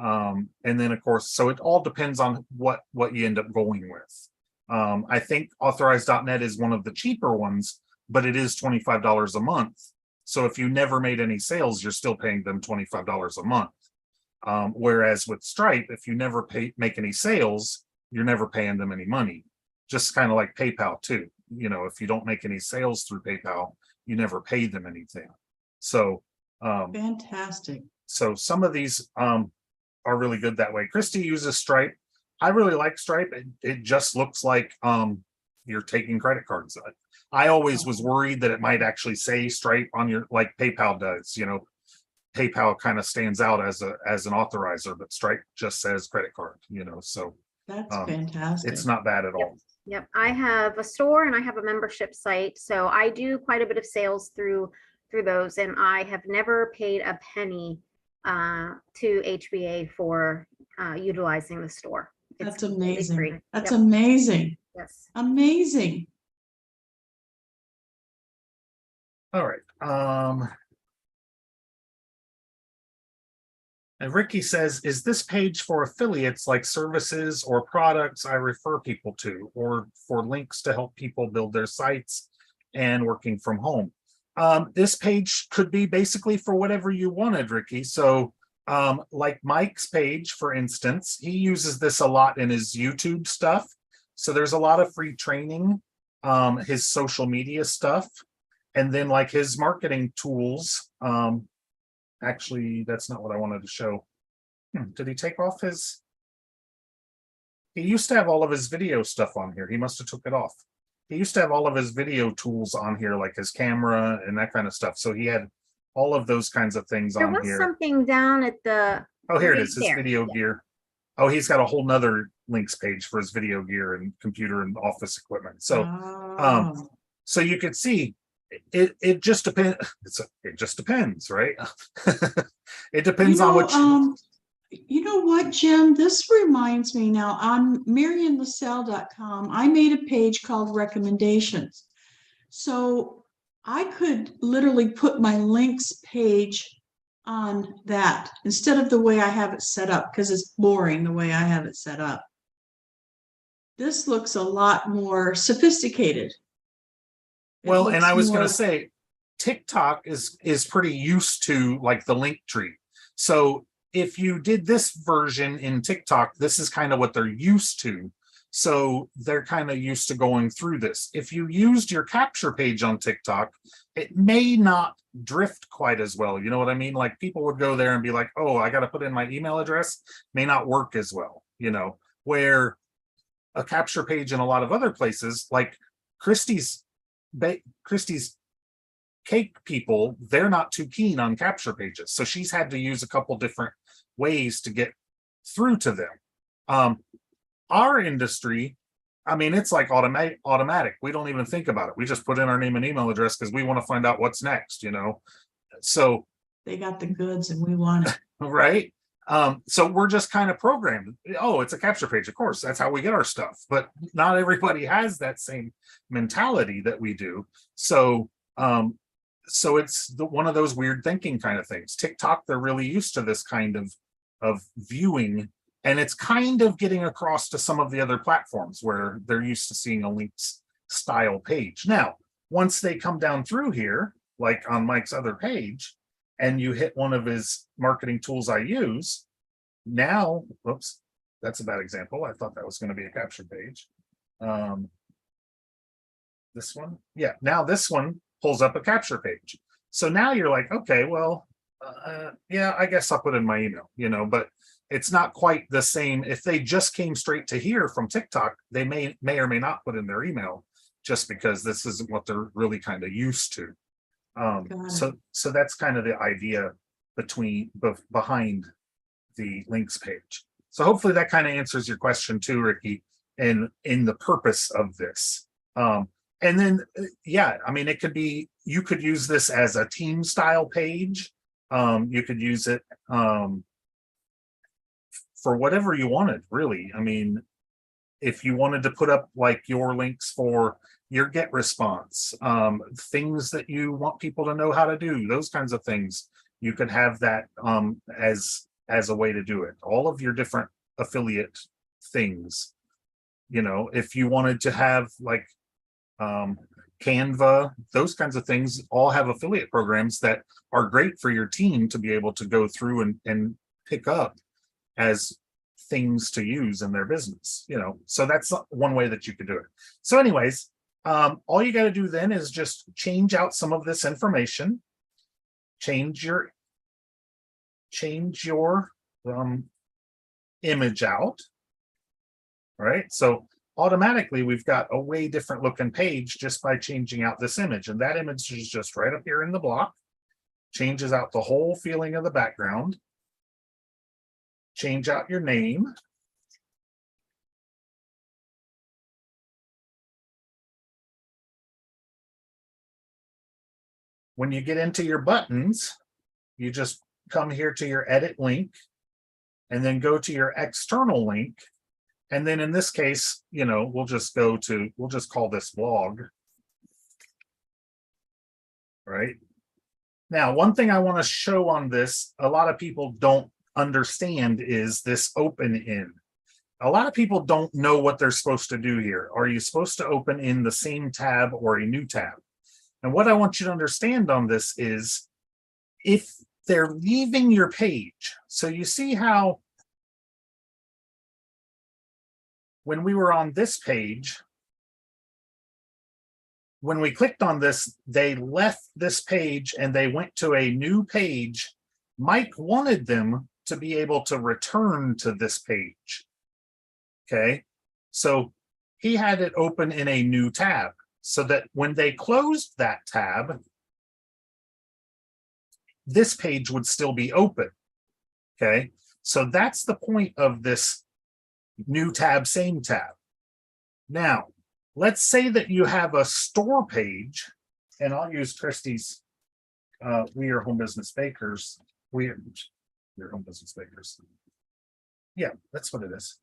And then of course, so it all depends on what you end up going with. I think authorized.net is one of the cheaper ones, but it is $25 a month. So if you never made any sales, you're still paying them $25 a month. Whereas with Stripe, if you never make any sales, you're never paying them any money. Just kind of like PayPal too. If you don't make any sales through PayPal, you never pay them anything. So Fantastic. so some of these are really good that way. Kristi uses Stripe. I really like Stripe. It just looks like you're taking credit cards. I always was worried that it might actually say Stripe on your, like PayPal does. PayPal kind of stands out as an authorizer, but Stripe just says credit card. So That's fantastic. it's not bad at all. Yep. I have a store and I have a membership site. So I do quite a bit of sales through those, and I have never paid a penny to HBA for utilizing the store. That's completely free. amazing. That's Yep. amazing. Yes. Amazing. All right. And Ricky says, is this page for affiliates like services or products I refer people to, or for links to help people build their sites and working from home? This page could be basically for whatever you wanted, Ricky. So like Mike's page, for instance, he uses this a lot in his YouTube stuff. So there's a lot of free training, his social media stuff, and then like his marketing tools. Actually, that's not what I wanted to show. Did he take off his? He used to have all of his video stuff on here. He must have took it off. He used to have all of his video tools on here, like his camera and that kind of stuff. So he had all of those kinds of things There on was here. something down at the. Oh, here it right is, his there. video Yeah. gear. Oh, he's got a whole nother links page for his video gear and computer and office equipment. So Oh. so you could see it just depends. It just depends, right? It depends on what you know what, Jim? This reminds me now, on MarianLaSalle.com, I made a page called recommendations. So I could literally put my links page on that instead of the way I have it set up, because it's boring the way I have it set up. This looks a lot more sophisticated. Well, and I was going to say, TikTok is pretty used to like the link tree. So if you did this version in TikTok, this is kind of what they're used to. So they're kind of used to going through this. If you used your capture page on TikTok, it may not drift quite as well. You know what I mean? Like people would go there and be like, oh, I got to put in my email address, may not work as well, where a capture page in a lot of other places, like Kristi's cake people, they're not too keen on capture pages. So she's had to use a couple different ways to get through to them. Our industry, I mean, it's like automatic. We don't even think about it. We just put in our name and email address because we want to find out what's next, So they got the goods and we want it. Right. So we're just kind of programmed. Oh, it's a capture page. Of course, that's how we get our stuff. But not everybody has that same mentality that we do. So it's one of those weird thinking kind of things. TikTok, they're really used to this kind of viewing And it's kind of getting across to some of the other platforms where they're used to seeing a links style page. Now, once they come down through here, like on Mike's other page, and you hit one of his marketing tools I use, now, whoops, that's a bad example. I thought that was going to be a capture page. This one, yeah, now this one pulls up a capture page. So now you're like, okay, well, yeah, I guess I'll put in my email, but it's not quite the same. If they just came straight to here from TikTok, they may or may not put in their email, just because this isn't what they're really kind of used to. So that's kind of the idea behind the links page. So hopefully that kind of answers your question too, Ricky, and in the purpose of this. And then, yeah, I mean, it could be, you could use this as a team style page. You could use it for whatever you wanted, really. I mean, if you wanted to put up like your links for your get response, things that you want people to know how to do, those kinds of things, you could have that as a way to do it. All of your different affiliate things, if you wanted to have like Canva, those kinds of things all have affiliate programs that are great for your team to be able to go through and pick up as things to use in their business, so that's one way that you could do it. So anyways, all you got to do then is just change out some of this information, change your image out, right? So automatically we've got a way different looking page just by changing out this image, and that image is just right up here in the block, changes out the whole feeling of the background, change out your name, when you get into your buttons, you just come here to your edit link and then go to your external link. And then in this case, we'll just call this blog. Right now, one thing I want to show on this, a lot of people don't understand, is this open in. A lot of people don't know what they're supposed to do here. Are you supposed to open in the same tab or a new tab? And what I want you to understand on this is if they're leaving your page. So you see how when we were on this page, when we clicked on this, they left this page and they went to a new page. Mike wanted them to be able to return to this page. Okay, so he had it open in a new tab so that when they closed that tab, this page would still be open. Okay, so that's the point of this new tab, same tab. Now, let's say that you have a store page, and I'll use Kristi's We Are Home Business Bakers. We are Home Business Bakers. Yeah, that's what it is.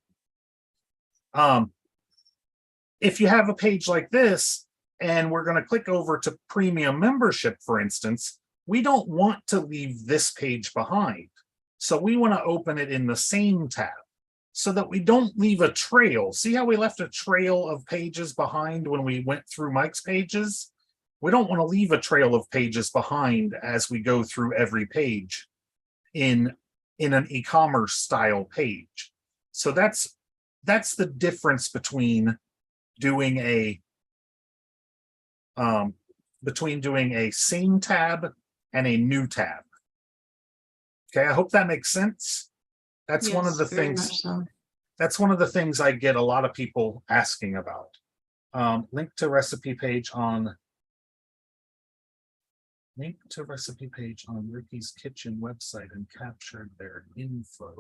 If you have a page like this, and we're going to click over to premium membership, for instance, we don't want to leave this page behind. So we want to open it in the same tab so that we don't leave a trail. See how we left a trail of pages behind when we went through Mike's pages? We don't want to leave a trail of pages behind as we go through every page in an e-commerce style page. So that's the difference between doing a same tab and a new tab. Okay, I hope that makes sense. That's one of the things. So. That's one of the things I get a lot of people asking about. Link to recipe page on Ricky's Kitchen website and captured their info.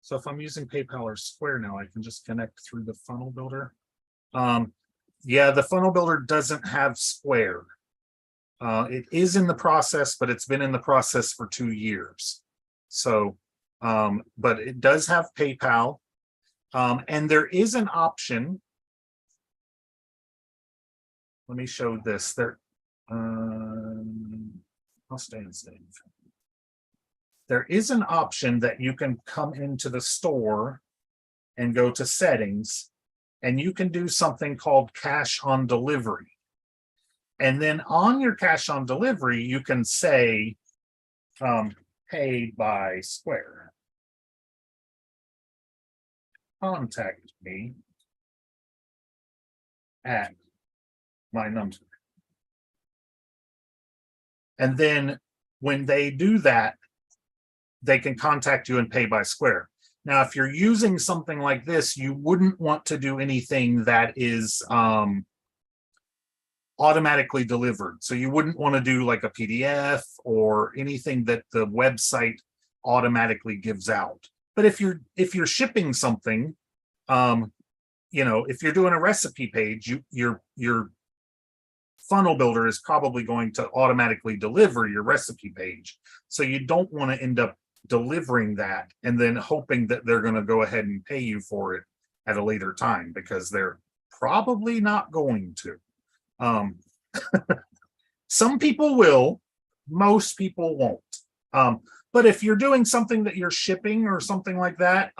So if I'm using PayPal or Square now, I can just connect through the funnel builder. Yeah, the funnel builder doesn't have Square. It is in the process, but it's been in the process for 2 years. So, but it does have PayPal. And there is an option. Let me show this. I'll stay and save. there is an option that you can come into the store and go to settings, and you can do something called cash on delivery. And then on your cash on delivery, you can say paid by Square. Contact me at my number. And then when they do that, they can contact you and pay by Square. Now, if you're using something like this, you wouldn't want to do anything that is automatically delivered. So you wouldn't want to do like a PDF or anything that the website automatically gives out. But if you're shipping something, you know, if you're doing a recipe page, your funnel builder is probably going to automatically deliver your recipe page. So you don't want to end up delivering that and then hoping that they're going to go ahead and pay you for it at a later time, because they're probably not going to. Some people will, most people won't. But if you're doing something that you're shipping or something like that,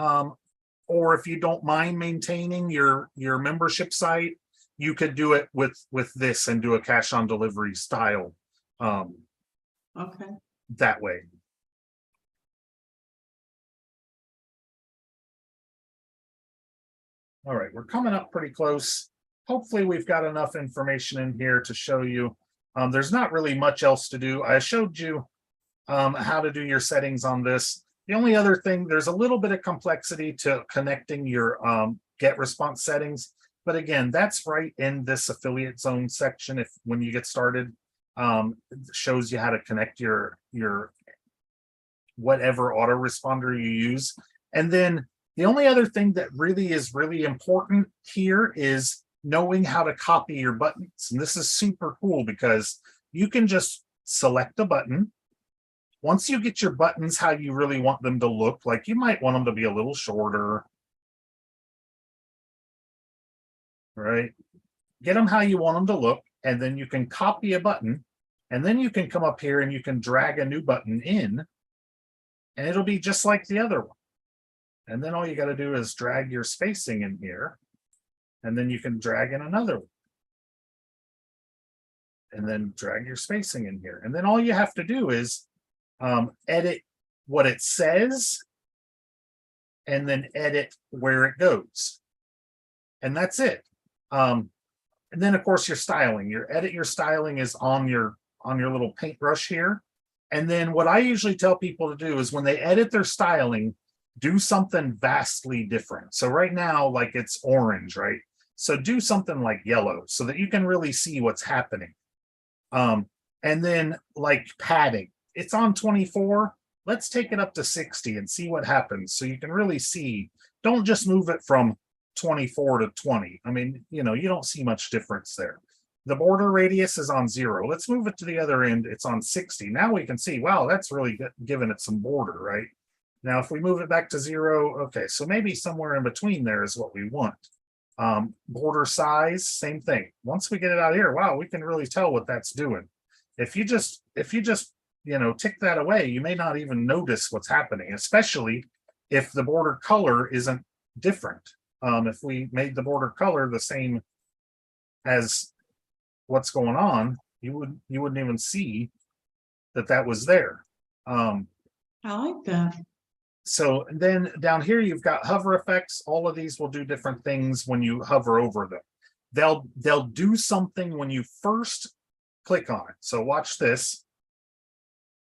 or if you don't mind maintaining your membership site, you could do it with this and do a cash on delivery style Okay. that way. All right, we're coming up pretty close. Hopefully we've got enough information in here to show you. There's not really much else to do. I showed you how to do your settings on this. The only other thing, there's a little bit of complexity to connecting your get response settings. But again, that's right in this affiliate zone section. If when you get started, it shows you how to connect your whatever autoresponder you use. And then the only other thing that really is really important here is knowing how to copy your buttons. And this is super cool because you can just select a button. Once you get your buttons how you really want them to look, like you might want them to be a little shorter, right? Get them how you want them to look, and then you can copy a button, and then you can come up here and you can drag a new button in, and it'll be just like the other one. And then all you got to do is drag your spacing in here, and then you can drag in another one. And then drag your spacing in here. And then all you have to do is edit what it says, and then edit where it goes. And that's it. And then of course your styling, your styling is on your little paintbrush here. And then what I usually tell people to do is when they edit their styling, do something vastly different. So right now, like it's orange, right? So do something like yellow so that you can really see what's happening. And then like padding, it's on 24. Let's take it up to 60 and see what happens. So you can really see, don't just move it from 24 to 20. I mean, you know, you don't see much difference there. The border radius is on 0. Let's move it to the other end. It's on 60. Now we can see, wow, that's really giving it some border, right? Now, if we move it back to 0, okay, so maybe somewhere in between there is what we want. Border size, same thing. Once we get it out here, wow, we can really tell what that's doing. If you just, you know, tick that away, you may not even notice what's happening, especially if the border color isn't different. If we made the border color the same as what's going on, you wouldn't even see that was there. I like that. So then down here, you've got hover effects. All of these will do different things when you hover over them. They'll do something when you first click on it. So watch this.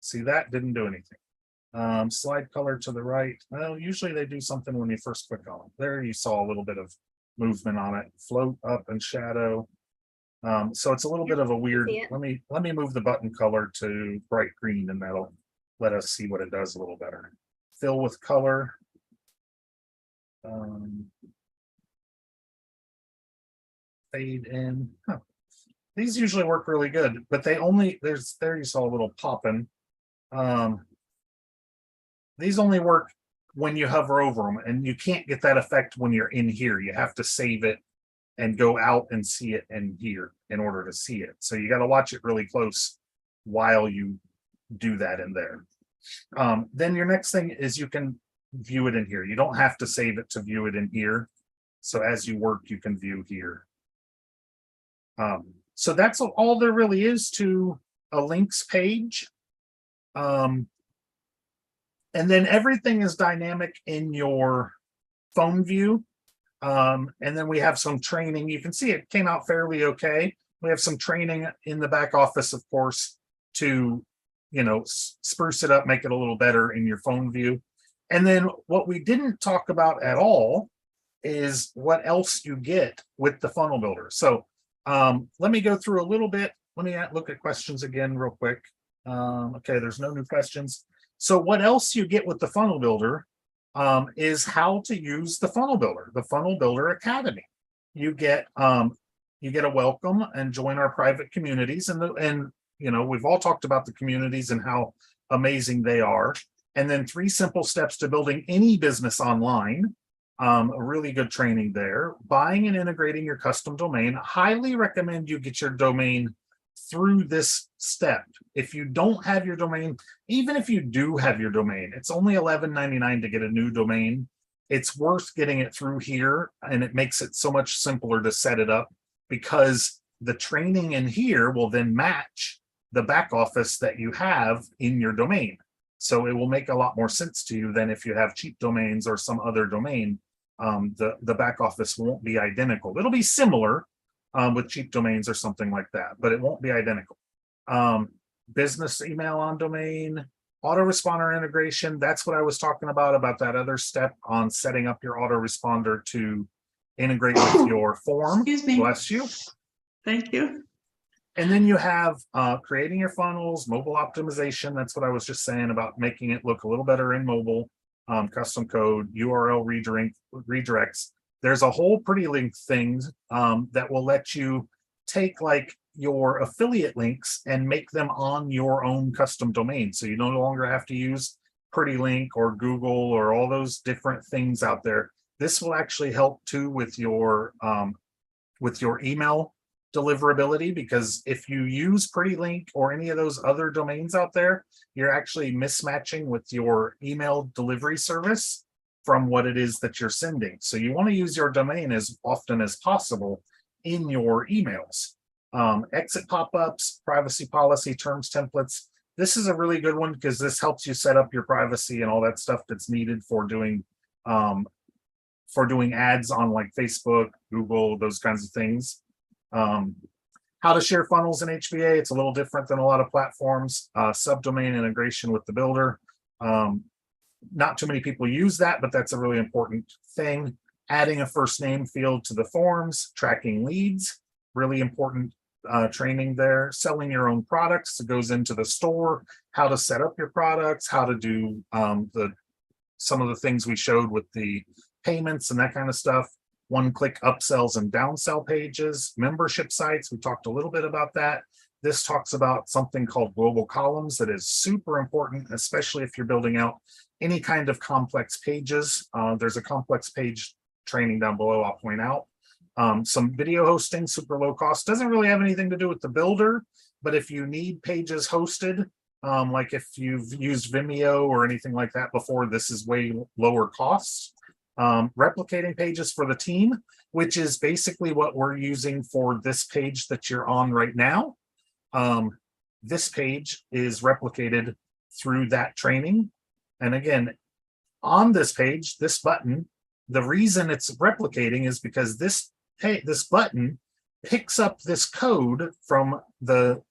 See, that didn't do anything. Slide color to the right. Well, usually they do something when you first click on it. There you saw a little bit of movement on it. Float up and shadow. So it's a little bit of a weird. Let me move the button color to bright green, and that'll let us see what it does a little better. Fill with color. Fade in. Huh. These usually work really good, but they only there you saw a little popping. These only work when you hover over them, and you can't get that effect when you're in here. You have to save it and go out and see it in here in order to see it. So you got to watch it really close while you do that in there. Then your next thing is you can view it in here. You don't have to save it to view it in here. So as you work, you can view here. So that's all there really is to a links page. And then everything is dynamic in your phone view. And then we have some training. You can see it came out fairly okay. We have some training in the back office, of course, to, you know, spruce it up, make it a little better in your phone view. And then what we didn't talk about at all is what else you get with the funnel builder. So let me go through a little bit. Let me look at questions again real quick. Okay, there's no new questions. So what else you get with the funnel builder is how to use the funnel builder, the Funnel Builder Academy. You get a welcome and join our private communities, and you know, we've all talked about the communities and how amazing they are. And then 3 simple steps to building any business online. A really good training there. Buying and integrating your custom domain. Highly recommend you get your domain through this step. If you don't have your domain, even if you do have your domain, it's only $11.99 to get a new domain. It's worth getting it through here, and it makes it so much simpler to set it up, because the training in here will then match the back office that you have in your domain. So it will make a lot more sense to you than if you have cheap domains or some other domain. The back office won't be identical. It'll be similar with cheap domains or something like that, but it won't be identical. Business email on domain, autoresponder integration. That's what I was talking about that other step on setting up your autoresponder to integrate with your form. Excuse me. Bless you. Thank you. And then you have creating your funnels, mobile optimization. That's what I was just saying about making it look a little better in mobile, custom code, URL redirects. There's a whole pretty link thing that will let you take like your affiliate links and make them on your own custom domain. So you no longer have to use Pretty Link or Google or all those different things out there. This will actually help too with your email deliverability, because if you use Pretty Link or any of those other domains out there, you're actually mismatching with your email delivery service from what it is that you're sending. So you want to use your domain as often as possible in your emails. Exit pop-ups, privacy policy, terms, templates. This is a really good one because this helps you set up your privacy and all that stuff that's needed for doing ads on like Facebook, Google, those kinds of things. How to share funnels in HBA. It's a little different than a lot of platforms. Subdomain integration with the builder. Not too many people use that, but that's a really important thing. Adding a first name field to the forms, tracking leads, really important training there. Selling your own products. It goes into the store, how to set up your products, how to do some of the things we showed with the payments and that kind of stuff. One-click upsells and downsell pages, membership sites. We talked a little bit about that. This talks about something called global columns that is super important, especially if you're building out any kind of complex pages. There's a complex page training down below I'll point out. Some video hosting, super low cost. Doesn't really have anything to do with the builder, but if you need pages hosted, like if you've used Vimeo or anything like that before, this is way lower costs. Replicating pages for the team, which is basically what we're using for this page that you're on right now. This page is replicated through that training. And again, on this page, this button, the reason it's replicating is because this button picks up this code from the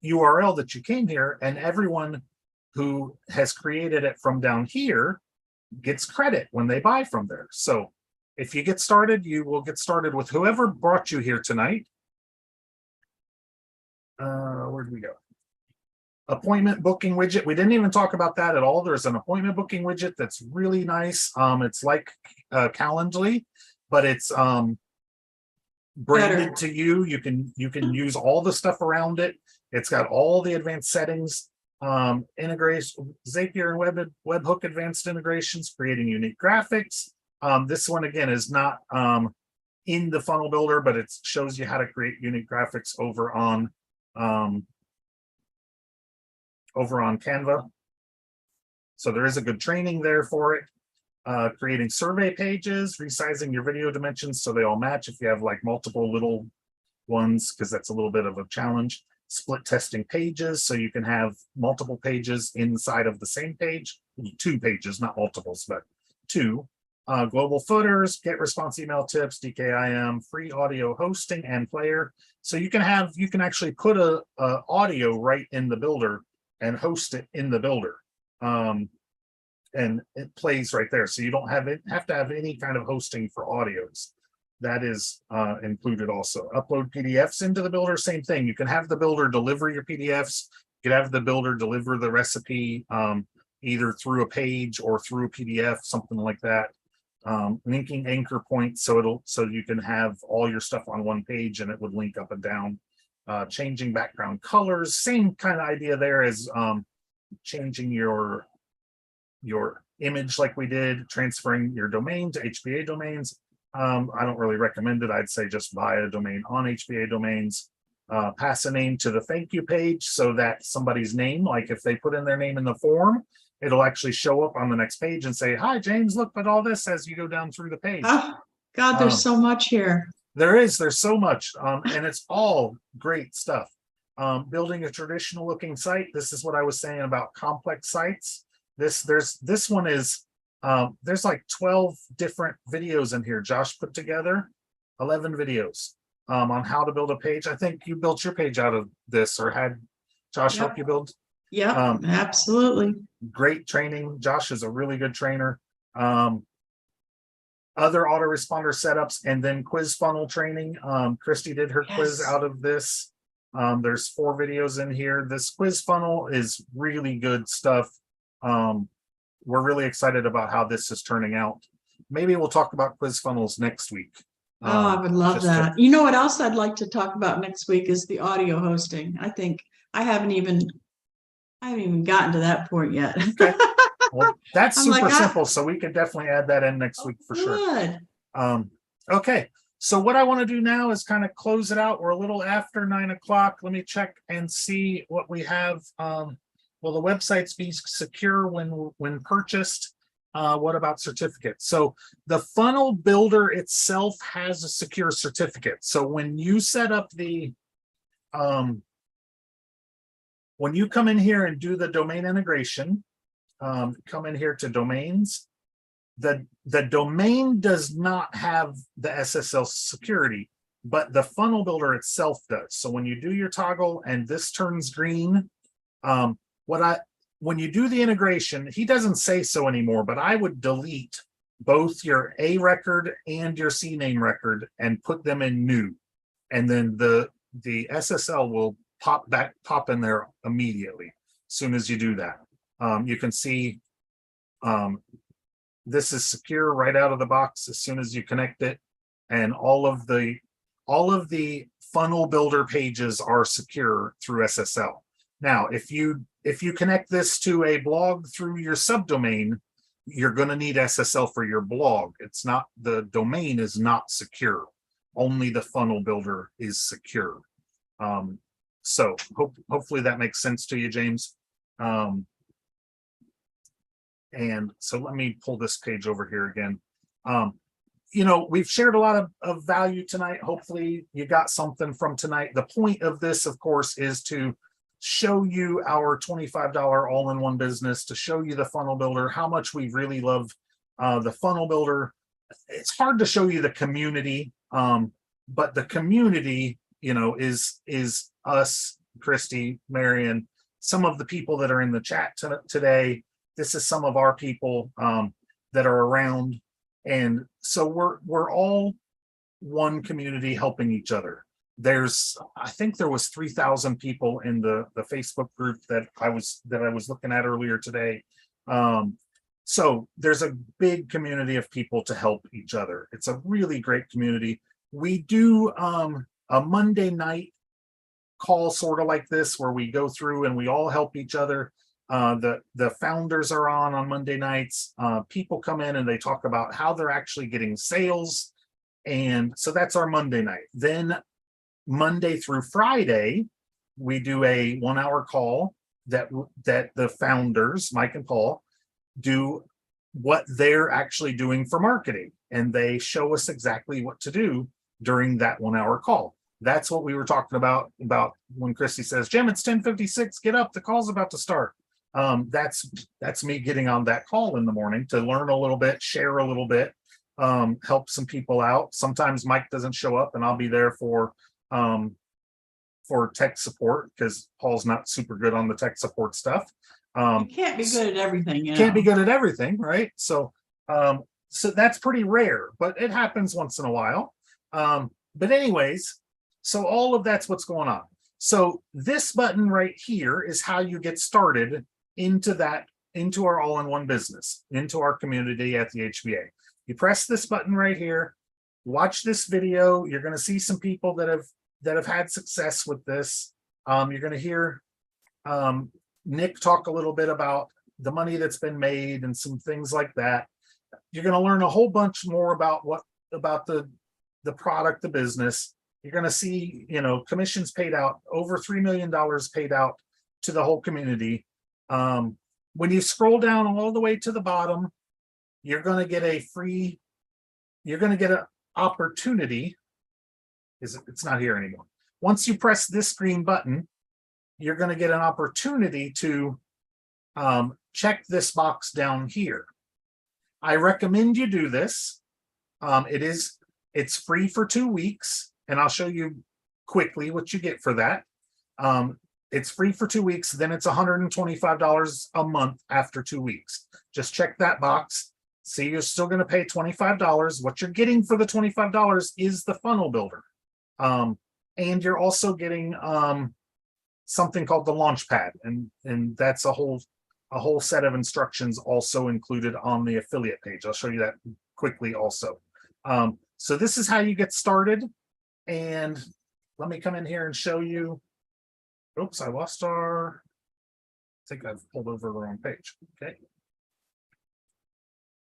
URL that you came here, and everyone who has created it from down here gets credit when they buy from there. So if you get started, you will get started with whoever brought you here tonight. Where did we go? Appointment booking widget. We didn't even talk about that at all. There's an appointment booking widget that's really nice. It's like Calendly, but it's branded to you. You can use all the stuff around it. It's got all the advanced settings. Integration, Zapier and webhook advanced integrations, creating unique graphics. This one again is not in the funnel builder, but it shows you how to create unique graphics over on Canva. So there is a good training there for it. Creating survey pages, resizing your video dimensions so they all match if you have like multiple little ones, because that's a little bit of a challenge. Split testing pages, so you can have multiple pages inside of the same page, 2 pages, not multiples, but 2. Global footers, get response email tips, DKIM, free audio hosting and player. So you can actually put a audio right in the builder and host it in the builder. And it plays right there. So you don't have to have any kind of hosting for audios. That is included also. Upload PDFs into the builder, same thing. You can have the builder deliver your PDFs. You can have the builder deliver the recipe either through a page or through a PDF, something like that. Linking anchor points so you can have all your stuff on one page and it would link up and down. Changing background colors, same kind of idea there as changing your image like we did, transferring your domain to HBA domains. I don't really recommend it. I'd say just buy a domain on HBA domains. Pass a name to the thank you page so that somebody's name, like if they put in their name in the form, it'll actually show up on the next page and say, hi, James, look at all this as you go down through the page. Oh, God, there's so much here. There's so much, and it's all great stuff. Building a traditional looking site. This is what I was saying about complex sites. This one is, there's like 12 different videos in here. Josh put together 11 videos on how to build a page. I think you built your page out of this, or had Josh help you build. Yeah, absolutely. Great training. Josh is a really good trainer. Other autoresponder setups, and then quiz funnel training. Kristi did her quiz out of this. There's 4 videos in here. This quiz funnel is really good stuff. We're really excited about how this is turning out. Maybe we'll talk about quiz funnels next week. I would love that. You know what else I'd like to talk about next week is the audio hosting. I think I haven't even gotten to that point yet. Okay. Well, that's super simple, so we could definitely add that in next week for sure. Okay, so what I want to do now is kind of close it out. We're a little after 9 o'clock. Let me check and see what we have. Will the websites be secure when purchased? What about certificates? So the funnel builder itself has a secure certificate. So when you set up the when you come in here and do the domain integration, come in here to domains, the domain does not have the SSL security, but the funnel builder itself does. So when you do your toggle and this turns green, when you do the integration, he doesn't say so anymore, but I would delete both your A record and your CNAME record and put them in new. And then the SSL will pop in there immediately as soon as you do that. You can see this is secure right out of the box as soon as you connect it, and all of the funnel builder pages are secure through SSL. Now, if you connect this to a blog through your subdomain, you're going to need SSL for your blog. It's not, the domain is not secure. Only the funnel builder is secure. So hopefully that makes sense to you, James. And so let me pull this page over here again. We've shared a lot of value tonight. Hopefully you got something from tonight. The point of this, of course, is to show you our $25 all-in-one business, to show you the funnel builder, how much we really love the funnel builder. It's hard to show you the community, but the community, is us, Kristi, Marian, some of the people that are in the chat today. This is some of our people that are around. And so we're all one community helping each other. I think there was 3,000 people in the Facebook group that I was looking at earlier today. So there's a big community of people to help each other. It's a really great community. We do a Monday night call sort of like this, where we go through and we all help each other. The founders are on Monday nights. People come in and they talk about how they're actually getting sales. And so that's our Monday night. Then Monday through Friday, we do a 1-hour call that the founders, Mike and Paul, do what they're actually doing for marketing. And they show us exactly what to do during that 1 hour call. That's what we were talking about when Kristi says, Jim, it's 10:56, get up, the call's about to start. That's me getting on that call in the morning to learn a little bit, share a little bit, help some people out. Sometimes Mike doesn't show up and I'll be there for tech support because Paul's not super good on the tech support stuff. You can't be good at everything. Can't be good at everything, right? So that's pretty rare, but it happens once in a while. But anyways, so all of that's what's going on. So this button right here is how you get started into our all-in-one business, into our community at the HBA. You press this button right here, watch this video. You're going to see some people that have had success with this. You're going to hear Nick talk a little bit about the money that's been made and some things like that. You're going to learn a whole bunch more about the product, the business. You're going to see, commissions paid out, over $3 million paid out to the whole community. When you scroll down all the way to the bottom, you're going to get an opportunity. It's not here anymore. Once you press this green button, you're going to get an opportunity to check this box down here. I recommend you do this. It's free for 2 weeks, and I'll show you quickly what you get for that. It's free for 2 weeks, then it's $125 a month after 2 weeks. Just check that box. See, you're still going to pay $25. What you're getting for the $25 is the funnel builder. And you're also getting something called the launch pad, and that's a whole set of instructions also included on the affiliate page. I'll show you that quickly also. So this is how you get started. And let me come in here and show you. Oops, I think I've pulled over the wrong page. Okay.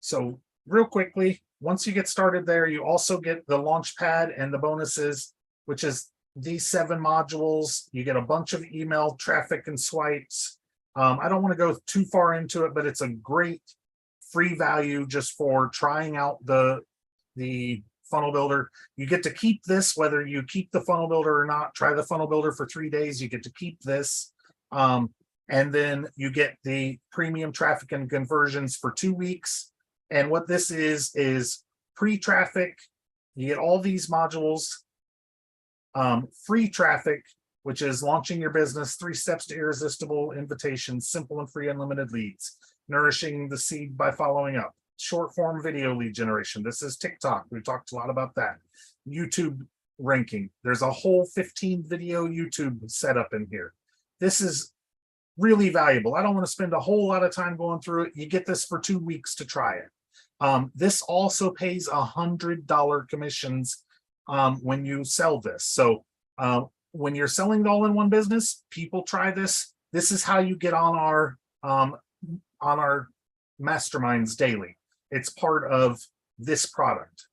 So real quickly, once you get started there, you also get the launch pad and the bonuses, which is these 7 modules. You get a bunch of email traffic and swipes. I don't want to go too far into it, but it's a great free value just for trying out the funnel builder. You get to keep this, whether you keep the funnel builder or not. Try the funnel builder for 3 days. You get to keep this. And then you get the premium traffic and conversions for 2 weeks. And what this is pre-traffic. You get all these modules. Free traffic, which is launching your business, 3 steps to irresistible invitations, simple and free unlimited leads, nourishing the seed by following up, short form video lead generation. This is TikTok. We've talked a lot about that. YouTube ranking. There's a whole 15 video YouTube setup in here. This is really valuable. I don't want to spend a whole lot of time going through it. You get this for 2 weeks to try it. This also pays $100 commissions when you sell this. So when you're selling the all-in-one business, people try this. This is how you get on our masterminds daily. It's part of this product.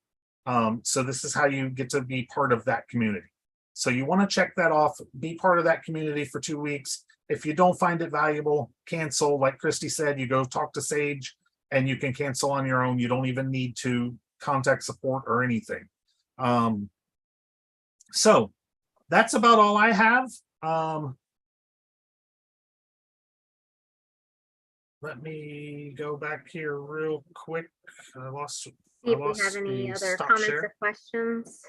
So this is how you get to be part of that community. So you want to check that off, be part of that community for 2 weeks. If you don't find it valuable, cancel. Like Kristi said, you go talk to Sage and you can cancel on your own. You don't even need to contact support or anything. So that's about all I have. Let me go back here real quick. I lost. See if we have any other comments or questions.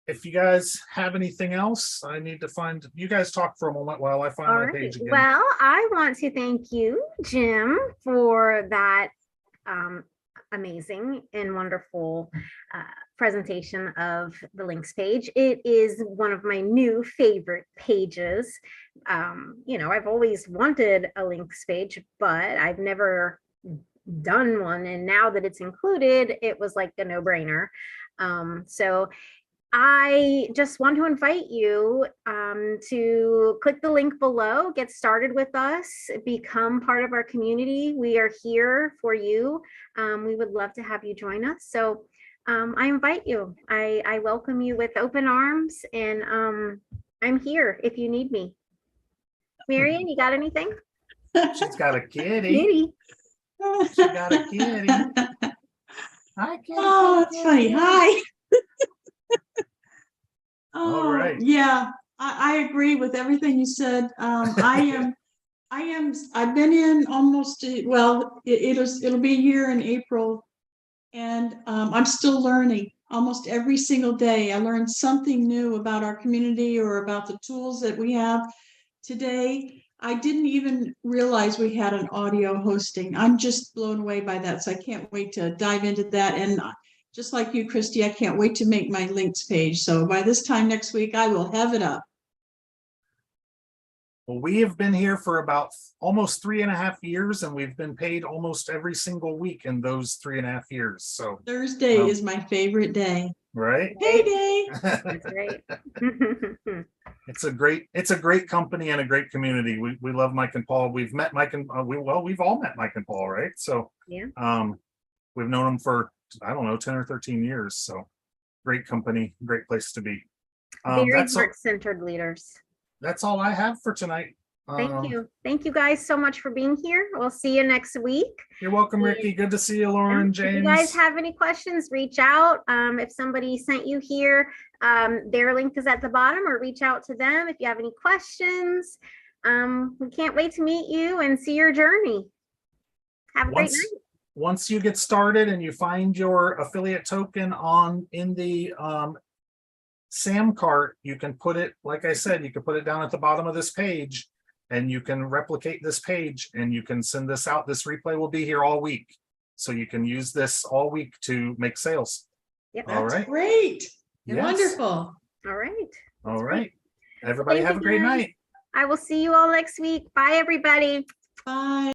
If you guys have anything else, I need to find. You guys talk for a moment while I find my page again. Well, I want to thank you, Jim, for that amazing and wonderful presentation of the links page. It is one of my new favorite pages. I've always wanted a links page, but I've never done one. And now that it's included, it was like a no-brainer. So I just want to invite you to click the link below, get started with us, become part of our community. We are here for you. We would love to have you join us. So I invite you. I welcome you with open arms, and I'm here if you need me. Marian, you got anything? She's got a kitty. She got a kitty. Hi, kitty. Oh, kitty, it's funny. kitty. Hi. All Oh, right. yeah, I agree with everything you said. I've been in almost, well, it'll be a year in April. And I'm still learning almost every single day. I learned something new about our community or about the tools that we have today. I didn't even realize we had an audio hosting. I'm just blown away by that. So I can't wait to dive into that. And just like you, Kristi, I can't wait to make my links page. So by this time next week, I will have it up. Well, we have been here for about almost 3.5 years, and we've been paid almost every single week in those 3.5 years. So Thursday is my favorite day. right. Payday. That's great. It's a great company and a great community. We love Mike and Paul. We've met Mike and we've all met Mike and Paul, right? So Yeah. we've known them for, I don't know, 10 or 13 years. So great company, great place to be. Very That's heart-centered leaders. all I have for tonight. Thank you. Thank you guys so much for being here. We'll see you next week. You're welcome, Ricky. Good to see you, Lauren, James. If you guys have any questions, reach out. If somebody sent you here, their link is at the bottom, or reach out to them if you have any questions. We can't wait to meet you and see your journey. Have a great night. Once you get started and you find your affiliate token in the SAM cart, you can put it, like I said, you can put it down at the bottom of this page, and you can replicate this page, and you can send this out. This replay will be here all week, so you can use this all week to make sales. Yep. All right. Great. Yes. Wonderful. All right. All right. Everybody have a great night. I will see you all next week. Bye, everybody. Bye.